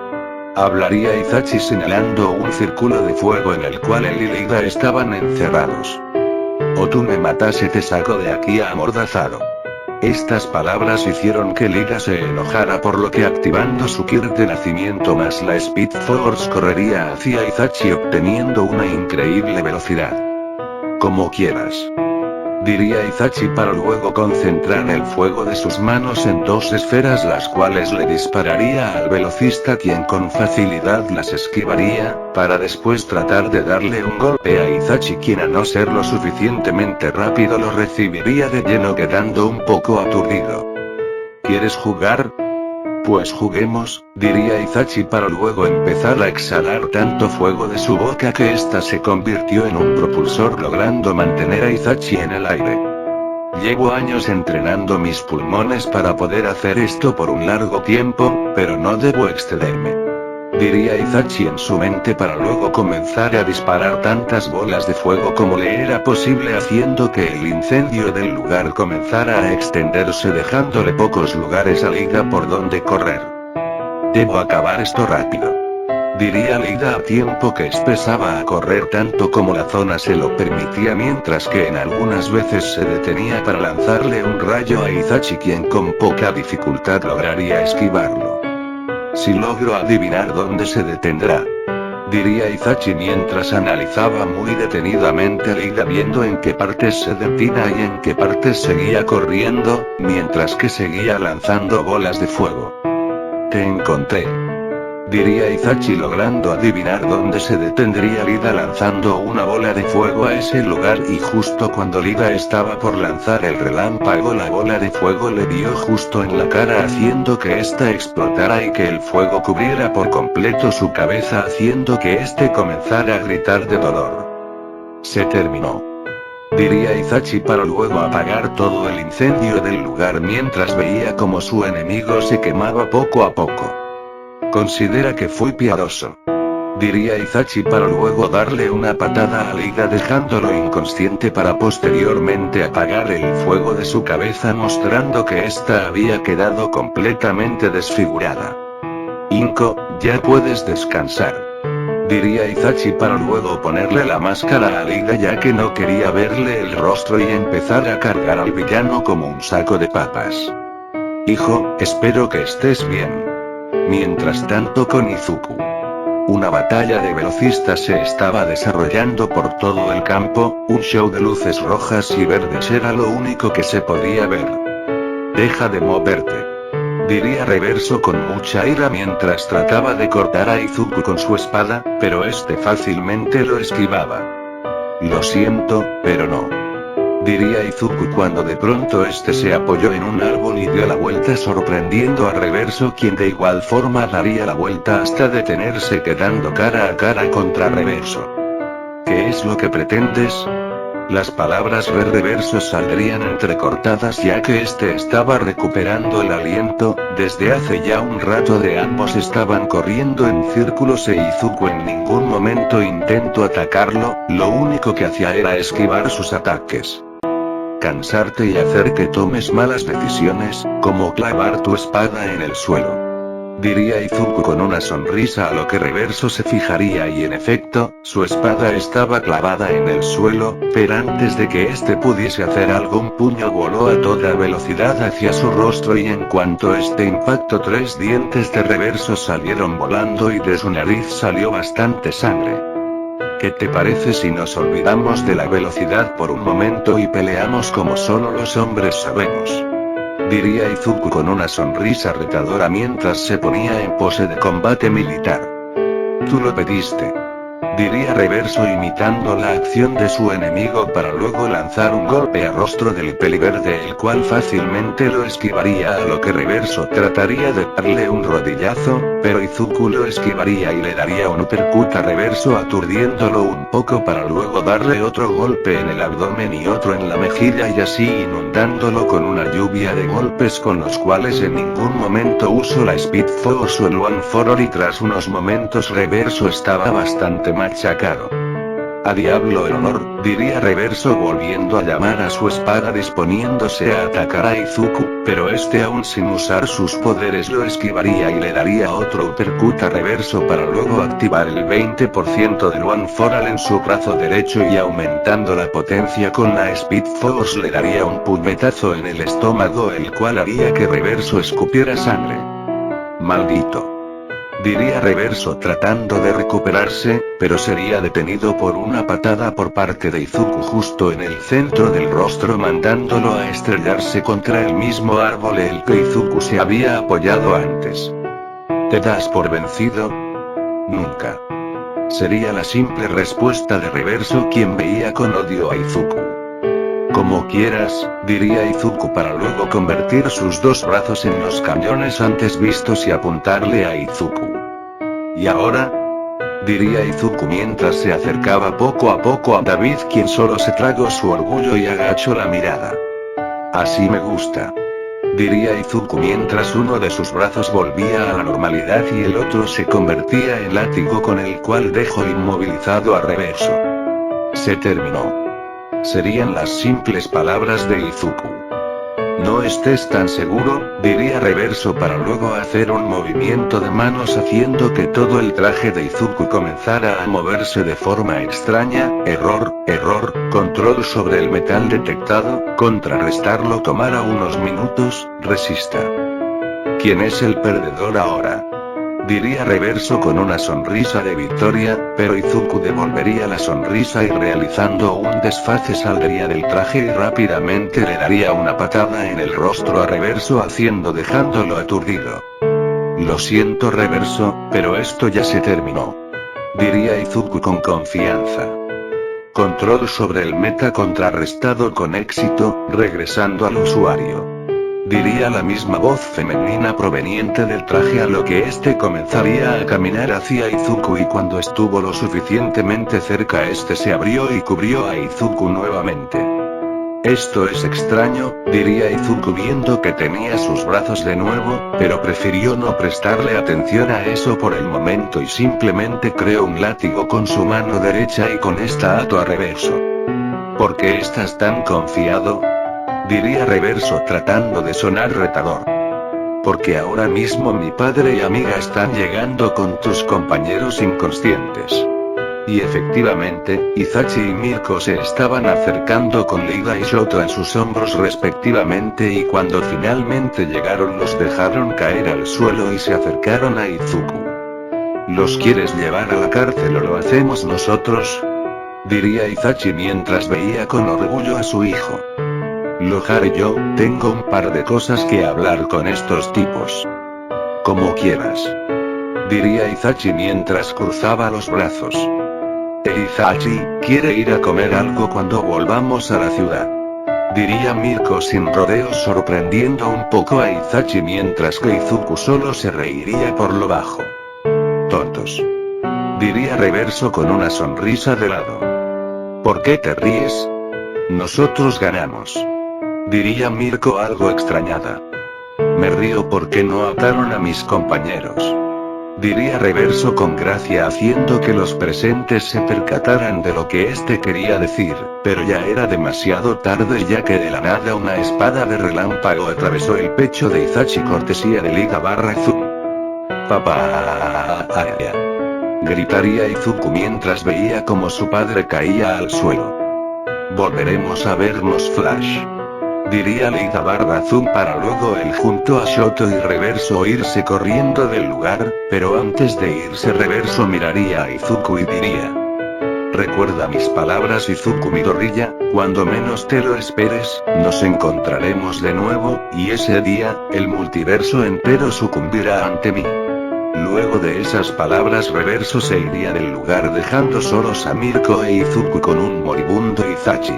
hablaría Itachi señalando un círculo de fuego en el cual él y Lida estaban encerrados. O tú me matas y te saco de aquí amordazado. Estas palabras hicieron que Lida se enojara, por lo que activando su Kir de nacimiento más la Speed Force correría hacia Itachi obteniendo una increíble velocidad. Como quieras, diría Itachi para luego concentrar el fuego de sus manos en 2 esferas, las cuales le dispararía al velocista, quien con facilidad las esquivaría, para después tratar de darle un golpe a Itachi, quien a no ser lo suficientemente rápido lo recibiría de lleno quedando un poco aturdido. ¿Quieres jugar? Pues juguemos, diría Itachi para luego empezar a exhalar tanto fuego de su boca que ésta se convirtió en un propulsor, logrando mantener a Itachi en el aire. Llevo años entrenando mis pulmones para poder hacer esto por un largo tiempo, pero no debo excederme, diría Itachi en su mente para luego comenzar a disparar tantas bolas de fuego como le era posible, haciendo que el incendio del lugar comenzara a extenderse dejándole pocos lugares a Lida por donde correr. Debo acabar esto rápido, diría Lida a tiempo que empezaba a correr tanto como la zona se lo permitía, mientras que en algunas veces se detenía para lanzarle un rayo a Itachi, quien con poca dificultad lograría esquivarlo. Si logro adivinar dónde se detendrá, diría Itachi mientras analizaba muy detenidamente a Lida, viendo en qué partes se detina y en qué partes seguía corriendo, mientras que seguía lanzando bolas de fuego. Te encontré, diría Itachi logrando adivinar dónde se detendría Lida lanzando una bola de fuego a ese lugar, y justo cuando Lida estaba por lanzar el relámpago, la bola de fuego le dio justo en la cara haciendo que ésta explotara y que el fuego cubriera por completo su cabeza, haciendo que éste comenzara a gritar de dolor. Se terminó, diría Itachi para luego apagar todo el incendio del lugar mientras veía como su enemigo se quemaba poco a poco. Considera que fui piadoso, diría Itachi para luego darle una patada a Liga dejándolo inconsciente para posteriormente apagar el fuego de su cabeza mostrando que ésta había quedado completamente desfigurada. Inko, ya puedes descansar, diría Itachi para luego ponerle la máscara a Liga ya que no quería verle el rostro y empezar a cargar al villano como un saco de papas. Hijo, espero que estés bien. Mientras tanto con Izuku. Una batalla de velocistas se estaba desarrollando por todo el campo, un show de luces rojas y verdes era lo único que se podía ver. Deja de moverte, diría Reverso con mucha ira mientras trataba de cortar a Izuku con su espada, pero este fácilmente lo esquivaba. Lo siento, pero no, diría Izuku cuando de pronto este se apoyó en un árbol y dio la vuelta sorprendiendo a Reverso quien de igual forma daría la vuelta hasta detenerse quedando cara a cara contra Reverso. ¿Qué es lo que pretendes? Las palabras de Reverso saldrían entrecortadas ya que este estaba recuperando el aliento, desde hace ya un rato de ambos estaban corriendo en círculos e Izuku en ningún momento intentó atacarlo, lo único que hacía era esquivar sus ataques. Cansarte y hacer que tomes malas decisiones, como clavar tu espada en el suelo, diría Izuku con una sonrisa a lo que Reverso se fijaría y en efecto, su espada estaba clavada en el suelo, pero antes de que este pudiese hacer algo un puño voló a toda velocidad hacia su rostro y en cuanto este impacto 3 dientes de Reverso salieron volando y de su nariz salió bastante sangre. ¿Qué te parece si nos olvidamos de la velocidad por un momento y peleamos como solo los hombres sabemos? Diría Izuku con una sonrisa retadora mientras se ponía en pose de combate militar. Tú lo pediste, diría Reverso imitando la acción de su enemigo para luego lanzar un golpe a rostro del peliverde el cual fácilmente lo esquivaría a lo que Reverso trataría de darle un rodillazo, pero Izuku lo esquivaría y le daría un uppercut a Reverso aturdiéndolo un poco para luego darle otro golpe en el abdomen y otro en la mejilla y así inundándolo con una lluvia de golpes con los cuales en ningún momento usó la Speed Force o el One for All y tras unos momentos Reverso estaba bastante machacado. A diablo el honor, diría Reverso volviendo a llamar a su espada disponiéndose a atacar a Izuku, pero este aún sin usar sus poderes lo esquivaría y le daría otro uppercut a Reverso para luego activar el 20% del One for All en su brazo derecho y aumentando la potencia con la Speed Force le daría un puñetazo en el estómago el cual haría que Reverso escupiera sangre. Maldito, diría Reverso tratando de recuperarse, pero sería detenido por una patada por parte de Izuku justo en el centro del rostro mandándolo a estrellarse contra el mismo árbol el que Izuku se había apoyado antes. ¿Te das por vencido? Nunca. Sería la simple respuesta de Reverso quien veía con odio a Izuku. Como quieras, diría Izuku para luego convertir sus dos brazos en los cañones antes vistos y apuntarle a Izuku. ¿Y ahora? Diría Izuku mientras se acercaba poco a poco a David quien solo se tragó su orgullo y agachó la mirada. Así me gusta, diría Izuku mientras uno de sus brazos volvía a la normalidad y el otro se convertía en látigo con el cual dejó inmovilizado a Reverso. Se terminó. Serían las simples palabras de Izuku. No estés tan seguro, diría Reverso para luego hacer un movimiento de manos haciendo que todo el traje de Izuku comenzara a moverse de forma extraña, error, control sobre el metal detectado, contrarrestarlo tomará unos minutos, resista. ¿Quién es el perdedor ahora? Diría Reverso con una sonrisa de victoria, pero Izuku devolvería la sonrisa y realizando un desfase saldría del traje y rápidamente le daría una patada en el rostro a Reverso dejándolo aturdido. Lo siento Reverso, pero esto ya se terminó, diría Izuku con confianza. Control sobre el meta contrarrestado con éxito, regresando al usuario. Diría la misma voz femenina proveniente del traje a lo que este comenzaría a caminar hacia Izuku y cuando estuvo lo suficientemente cerca este se abrió y cubrió a Izuku nuevamente. Esto es extraño, diría Izuku viendo que tenía sus brazos de nuevo, pero prefirió no prestarle atención a eso por el momento y simplemente creó un látigo con su mano derecha y con esta ato a Reverso. ¿Por qué estás tan confiado?, diría Reverso tratando de sonar retador. Porque ahora mismo mi padre y amiga están llegando con tus compañeros inconscientes. Y efectivamente, Itachi y Mirko se estaban acercando con Lida y Shoto en sus hombros respectivamente y cuando finalmente llegaron los dejaron caer al suelo y se acercaron a Izuku. ¿Los quieres llevar a la cárcel o lo hacemos nosotros?, diría Itachi mientras veía con orgullo a su hijo. Lo haré yo, tengo un par de cosas que hablar con estos tipos. Como quieras, diría Itachi mientras cruzaba los brazos. Itachi, ¿quiere ir a comer algo cuando volvamos a la ciudad?, diría Mirko sin rodeos sorprendiendo un poco a Itachi mientras que Izuku solo se reiría por lo bajo. Tontos, diría Reverso con una sonrisa de lado. ¿Por qué te ríes? Nosotros ganamos, diría Mirko algo extrañada. Me río porque no ataron a mis compañeros, diría Reverso con gracia haciendo que los presentes se percataran de lo que este quería decir, pero ya era demasiado tarde ya que de la nada una espada de relámpago atravesó el pecho de Itachi cortesía de Lida/Zoom. Papá, gritaría Izuku mientras veía como su padre caía al suelo. Volveremos a vernos Flash, diría Lida/Zoom para luego él junto a Shoto y Reverso irse corriendo del lugar, pero antes de irse Reverso miraría a Izuku y diría: recuerda mis palabras Izuku Midoriya, cuando menos te lo esperes, nos encontraremos de nuevo, y ese día, el multiverso entero sucumbirá ante mí. Luego de esas palabras Reverso se iría del lugar dejando solos a Mirko e Izuku con un moribundo Itachi.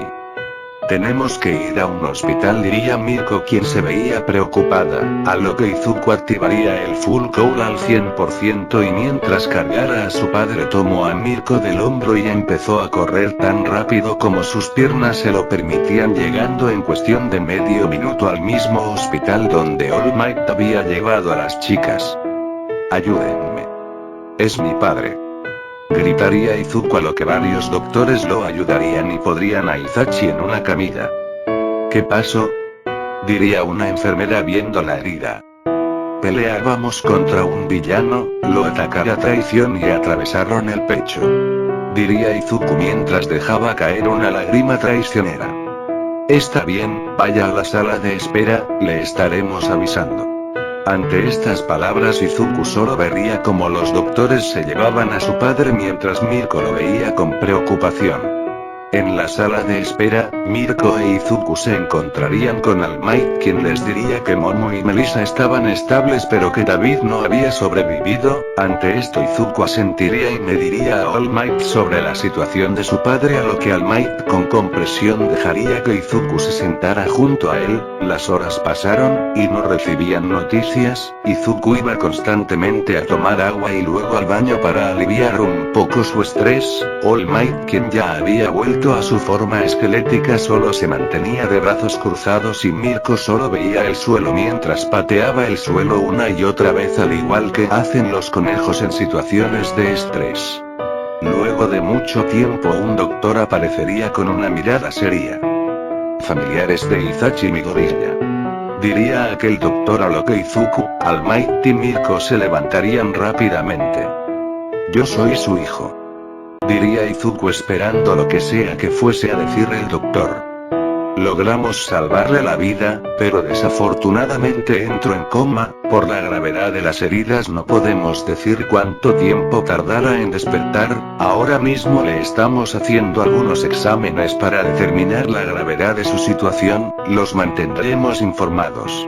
Tenemos que ir a un hospital diría Mirko quien se veía preocupada, a lo que Izuku activaría el Full Cowl al 100% y mientras cargara a su padre tomó a Mirko del hombro y empezó a correr tan rápido como sus piernas se lo permitían llegando en cuestión de medio minuto al mismo hospital donde All Might había llevado a las chicas. Ayúdenme. Es mi padre, gritaría Izuku a lo que varios doctores lo ayudarían y podrían a Itachi en una camilla. ¿Qué pasó?, diría una enfermera viendo la herida. Peleábamos contra un villano, lo atacaron a traición y atravesaron el pecho, diría Izuku mientras dejaba caer una lágrima traicionera. Está bien, vaya a la sala de espera, le estaremos avisando. Ante estas palabras Izuku solo vería como los doctores se llevaban a su padre mientras Mirko lo veía con preocupación. En la sala de espera, Mirko e Izuku se encontrarían con All Might quien les diría que Momo y Melissa estaban estables pero que David no había sobrevivido. Ante esto Izuku asentiría y me diría a All Might sobre la situación de su padre a lo que All Might con compresión dejaría que Izuku se sentara junto a él. Las horas pasaron, y no recibían noticias. Izuku iba constantemente a tomar agua y luego al baño para aliviar un poco su estrés. All Might quien ya había vuelto a su forma esquelética solo se mantenía de brazos cruzados y Mirko solo veía el suelo mientras pateaba el suelo una y otra vez al igual que hacen los conejos en situaciones de estrés. Luego de mucho tiempo un doctor aparecería con una mirada seria. Familiares de Itachi Midoriya, diría aquel doctor a lo que Izuku, All Might y Mirko se levantarían rápidamente. Yo soy su hijo, diría Izuku esperando lo que sea que fuese a decir el doctor. Logramos salvarle la vida, pero desafortunadamente entró en coma. Por la gravedad de las heridas no podemos decir cuánto tiempo tardará en despertar. Ahora mismo le estamos haciendo algunos exámenes para determinar la gravedad de su situación, los mantendremos informados.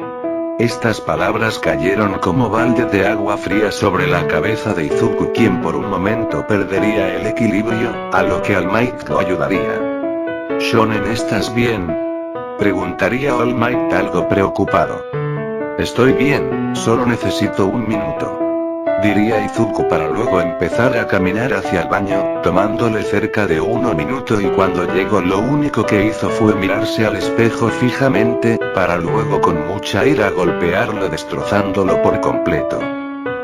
Estas palabras cayeron como balde de agua fría sobre la cabeza de Izuku quien por un momento perdería el equilibrio, a lo que All Might lo ayudaría. Shonen, ¿estás bien?, preguntaría All Might algo preocupado. Estoy bien, solo necesito un minuto, diría Izuku para luego empezar a caminar hacia el baño, tomándole cerca de 1 minuto, y cuando llegó lo único que hizo fue mirarse al espejo fijamente, para luego con mucha ira golpearlo destrozándolo por completo.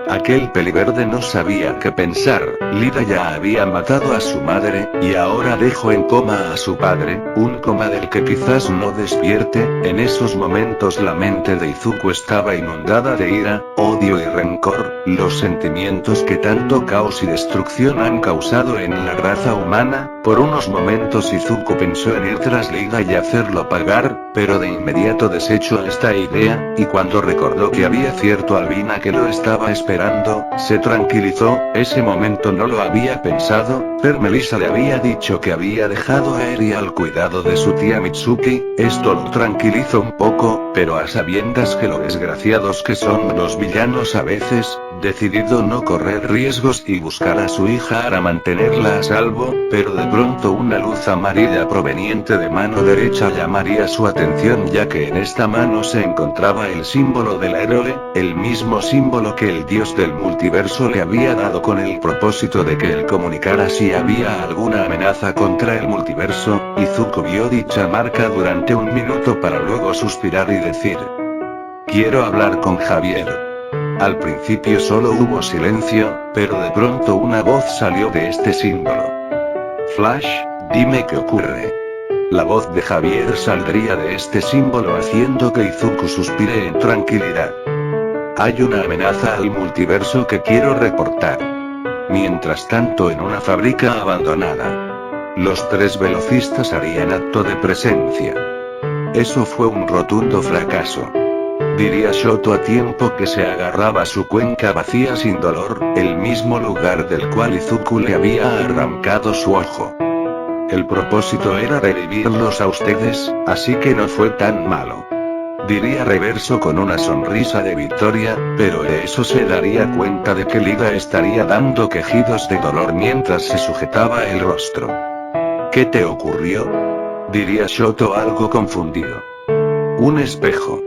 Aquel peliverde no sabía qué pensar. Lida ya había matado a su madre, y ahora dejó en coma a su padre, un coma del que quizás no despierte. En esos momentos la mente de Izuku estaba inundada de ira, odio y rencor, los sentimientos que tanto caos y destrucción han causado en la raza humana. Por unos momentos Izuku pensó en ir tras Lida y hacerlo pagar, pero de inmediato desechó esta idea, y cuando recordó que había cierto Albina que lo estaba esperando, se tranquilizó. Ese momento no lo había pensado, pero Melissa le había dicho que había dejado a Eri al cuidado de su tía Mitsuki. Esto lo tranquilizó un poco, pero a sabiendas que lo desgraciados que son los villanos a veces, decidido no correr riesgos y buscar a su hija para mantenerla a salvo, pero de pronto una luz amarilla proveniente de mano derecha llamaría su atención, ya que en esta mano se encontraba el símbolo del héroe, el mismo símbolo que el dios del multiverso le había dado con el propósito de que él comunicara si había alguna amenaza contra el multiverso. Izuku vio dicha marca durante 1 minuto para luego suspirar y decir: quiero hablar con Javier. Al principio solo hubo silencio, pero de pronto una voz salió de este símbolo. Flash, dime qué ocurre. La voz de Javier saldría de este símbolo haciendo que Izuku suspire en tranquilidad. Hay una amenaza al multiverso que quiero reportar. Mientras tanto, en una fábrica abandonada, los 3 velocistas harían acto de presencia. Eso fue un rotundo fracaso, diría Shoto a tiempo que se agarraba a su cuenca vacía sin dolor, el mismo lugar del cual Izuku le había arrancado su ojo. El propósito era revivirlos a ustedes, así que no fue tan malo, diría Reverso con una sonrisa de victoria, pero de eso se daría cuenta de que Lida estaría dando quejidos de dolor mientras se sujetaba el rostro. ¿Qué te ocurrió?, diría Shoto algo confundido. Un espejo.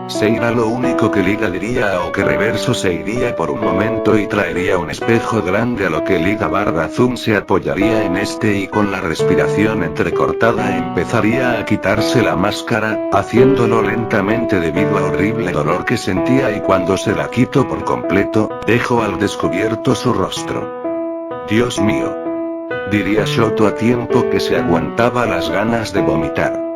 Sería lo único que Lida diría, o que Reverso se iría por un momento y traería un espejo grande, a lo que Lida Zoom se apoyaría en este y con la respiración entrecortada empezaría a quitarse la máscara, haciéndolo lentamente debido al horrible dolor que sentía, y cuando se la quitó por completo, dejó al descubierto su rostro. Dios mío, diría Shoto a tiempo que se aguantaba las ganas de vomitar.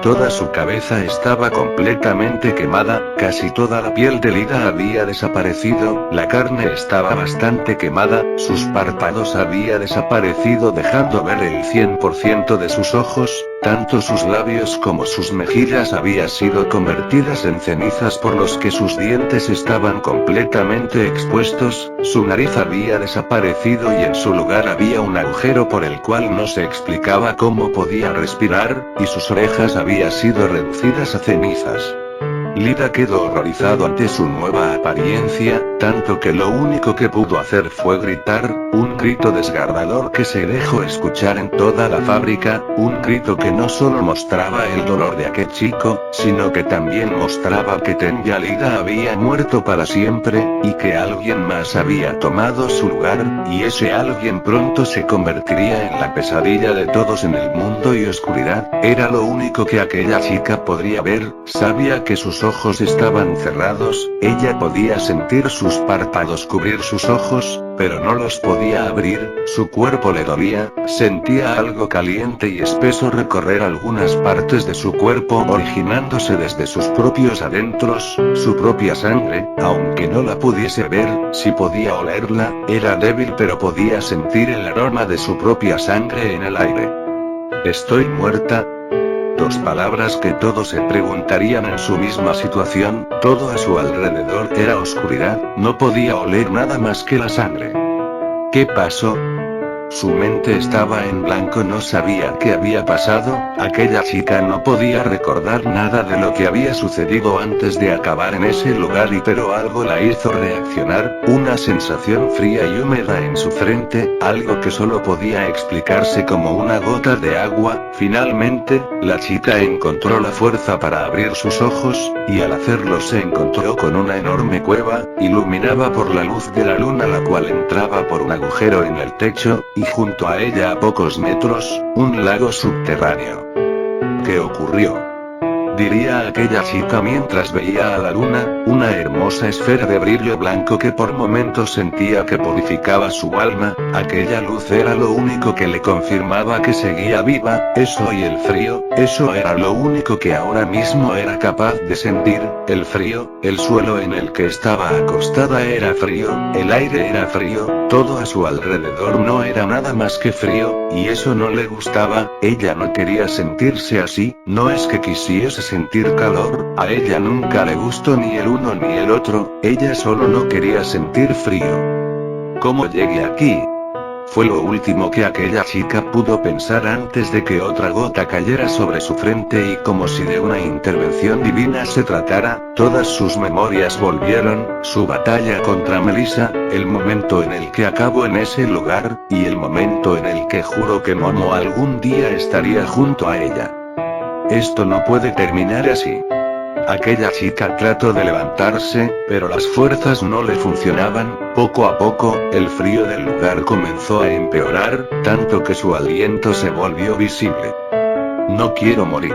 Toda su cabeza estaba completamente quemada, casi toda la piel de Lida había desaparecido, la carne estaba bastante quemada, sus párpados había desaparecido dejando ver el 100% de sus ojos, tanto sus labios como sus mejillas habían sido convertidas en cenizas por los que sus dientes estaban completamente expuestos, su nariz había desaparecido y en su lugar había un agujero por el cual no se explicaba cómo podía respirar, y sus orejas habían sido reducidas a cenizas. Lida quedó horrorizado ante su nueva apariencia, tanto que lo único que pudo hacer fue gritar, un grito desgarrador que se dejó escuchar en toda la fábrica, un grito que no solo mostraba el dolor de aquel chico, sino que también mostraba que Tenya Lida había muerto para siempre, y que alguien más había tomado su lugar, y ese alguien pronto se convertiría en la pesadilla de todos en el mundo y oscuridad. Era lo único que aquella chica podría ver. Sabía que sus ojos estaban cerrados, ella podía sentir sus párpados cubrir sus ojos, pero no los podía abrir, su cuerpo le dolía, sentía algo caliente y espeso recorrer algunas partes de su cuerpo originándose desde sus propios adentros, su propia sangre, aunque no la pudiese ver, sí podía olerla, era débil pero podía sentir el aroma de su propia sangre en el aire. ¿Estoy muerta? 2 palabras que todos se preguntarían en su misma situación, todo a su alrededor era oscuridad, no podía oler nada más que la sangre. ¿Qué pasó? Su mente estaba en blanco, no sabía qué había pasado, aquella chica no podía recordar nada de lo que había sucedido antes de acabar en ese lugar pero algo la hizo reaccionar, una sensación fría y húmeda en su frente, algo que solo podía explicarse como una gota de agua. Finalmente, la chica encontró la fuerza para abrir sus ojos, y al hacerlo se encontró con una enorme cueva, iluminada por la luz de la luna, la cual entraba por un agujero en el techo, y junto a ella a pocos metros, un lago subterráneo. ¿Qué ocurrió?, diría aquella chica mientras veía a la luna, una hermosa esfera de brillo blanco que por momentos sentía que purificaba su alma. Aquella luz era lo único que le confirmaba que seguía viva, eso y el frío, eso era lo único que ahora mismo era capaz de sentir, el frío, el suelo en el que estaba acostada era frío, el aire era frío, todo a su alrededor no era nada más que frío, y eso no le gustaba. Ella no quería sentirse así, no es que quisiese sentir calor, a ella nunca le gustó ni el uno ni el otro, ella solo no quería sentir frío. ¿Cómo llegué aquí?, fue lo último que aquella chica pudo pensar antes de que otra gota cayera sobre su frente y como si de una intervención divina se tratara, todas sus memorias volvieron, su batalla contra Melissa, el momento en el que acabó en ese lugar, y el momento en el que juró que Momo algún día estaría junto a ella. Esto no puede terminar así. Aquella chica trató de levantarse, pero las fuerzas no le funcionaban. Poco a poco, el frío del lugar comenzó a empeorar, tanto que su aliento se volvió visible. No quiero morir,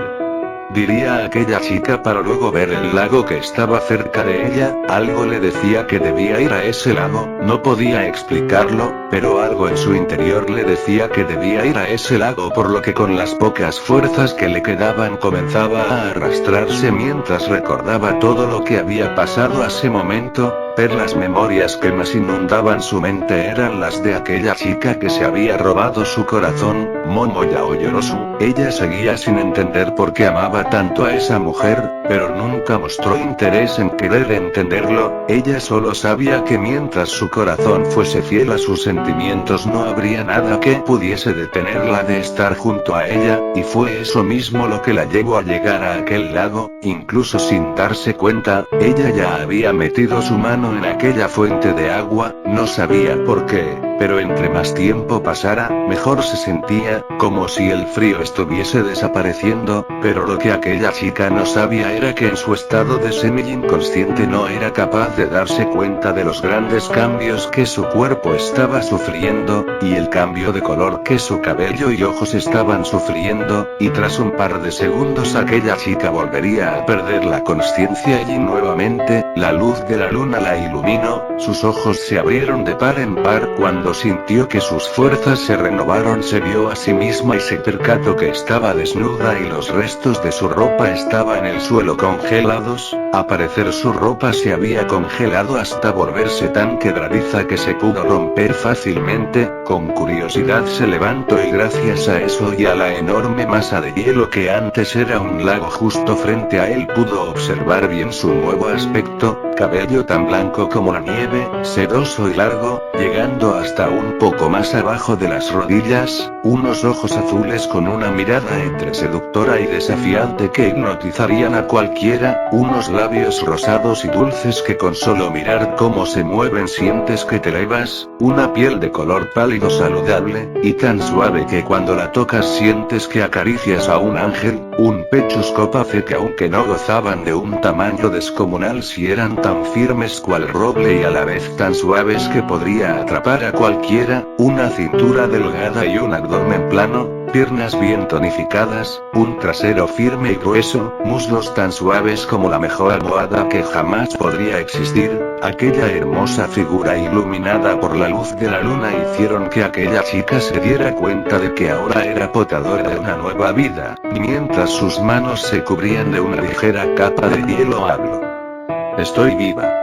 diría aquella chica para luego ver el lago que estaba cerca de ella. Algo le decía que debía ir a ese lago, no podía explicarlo, pero algo en su interior le decía que debía ir a ese lago, por lo que con las pocas fuerzas que le quedaban comenzaba a arrastrarse mientras recordaba todo lo que había pasado hace momento. Pero las memorias que más inundaban su mente eran las de aquella chica que se había robado su corazón, Momo Yaoyorozu. Ella seguía sin entender por qué amaba tanto a esa mujer, pero nunca mostró interés en querer entenderlo. Ella solo sabía que mientras su corazón fuese fiel a sus sentimientos no habría nada que pudiese detenerla de estar junto a ella, y fue eso mismo lo que la llevó a llegar a aquel lago. Incluso sin darse cuenta, ella ya había metido su mano en aquella fuente de agua, no sabía por qué, pero entre más tiempo pasara, mejor se sentía, como si el frío estuviese desapareciendo, pero lo que aquella chica no sabía era que en su estado de semi-inconsciente no era capaz de darse cuenta de los grandes cambios que su cuerpo estaba sufriendo, y el cambio de color que su cabello y ojos estaban sufriendo, y tras un par de segundos aquella chica volvería a perder la consciencia y nuevamente, la luz de la luna la iluminó, sus ojos se abrieron de par en par. Cuando sintió que sus fuerzas se renovaron, se vio a sí misma y se percató que estaba desnuda y los restos de su ropa estaban en el suelo congelados. Al parecer su ropa se había congelado hasta volverse tan quebradiza que se pudo romper fácilmente. Con curiosidad se levantó y gracias a eso y a la enorme masa de hielo que antes era un lago justo frente a él pudo observar bien su nuevo aspecto, cabello tan blanco como la nieve, sedoso y largo, llegando hasta un poco más abajo de las rodillas, unos ojos azules con una mirada entre seductora y desafiante que hipnotizarían a cualquiera, unos labios rosados y dulces que con solo mirar cómo se mueven sientes que te elevas, una piel de color pálido saludable, y tan suave que cuando la tocas sientes que acaricias a un ángel, un pecho escopafé que aunque no gozaban de un tamaño descomunal si eran tan firmes cual roble y a la vez tan suaves que podría atrapar a cualquiera, una cintura delgada y un abdomen plano, piernas bien tonificadas, un trasero firme y grueso, muslos tan suaves como la mejor almohada que jamás podría existir. Aquella hermosa figura iluminada por la luz de la luna hicieron que aquella chica se diera cuenta de que ahora era portadora de una nueva vida, y mientras sus manos se cubrían de una ligera capa de hielo habló. Estoy viva.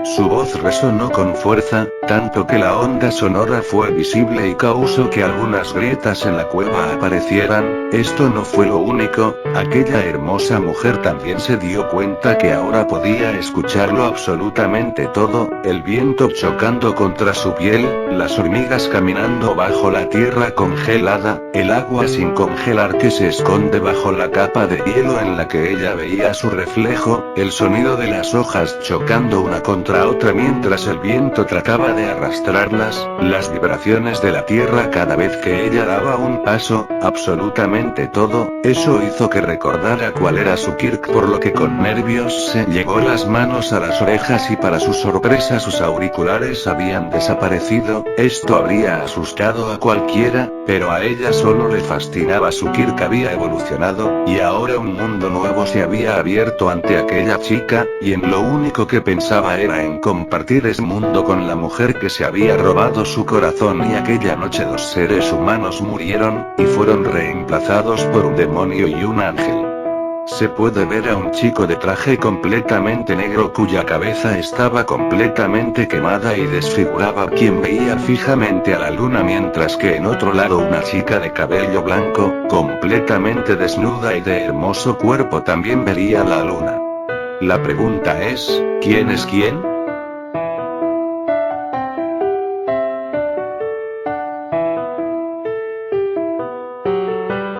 Su voz resonó con fuerza, tanto que la onda sonora fue visible y causó que algunas grietas en la cueva aparecieran. Esto no fue lo único, aquella hermosa mujer también se dio cuenta que ahora podía escucharlo absolutamente todo, el viento chocando contra su piel, las hormigas caminando bajo la tierra congelada, el agua sin congelar que se esconde bajo la capa de hielo en la que ella veía su reflejo, el sonido de las hojas chocando una contra otra mientras el viento trataba de arrastrarlas, las vibraciones de la tierra cada vez que ella daba un paso, absolutamente todo, eso hizo que recordara cuál era su Kirk, por lo que con nervios se llevó las manos a las orejas y para su sorpresa sus auriculares habían desaparecido. Esto habría asustado a cualquiera, pero a ella solo le fascinaba. Su Kirk había evolucionado, y ahora un mundo nuevo se había abierto ante aquella chica, y en lo único que pensaba era en compartir ese mundo con la mujer que se había robado su corazón. Y aquella noche 2 seres humanos murieron, y fueron reemplazados por un demonio y un ángel. Se puede ver a un chico de traje completamente negro cuya cabeza estaba completamente quemada y desfiguraba, quien veía fijamente a la luna, mientras que en otro lado una chica de cabello blanco, completamente desnuda y de hermoso cuerpo también veía la luna. La pregunta es, ¿quién es quién?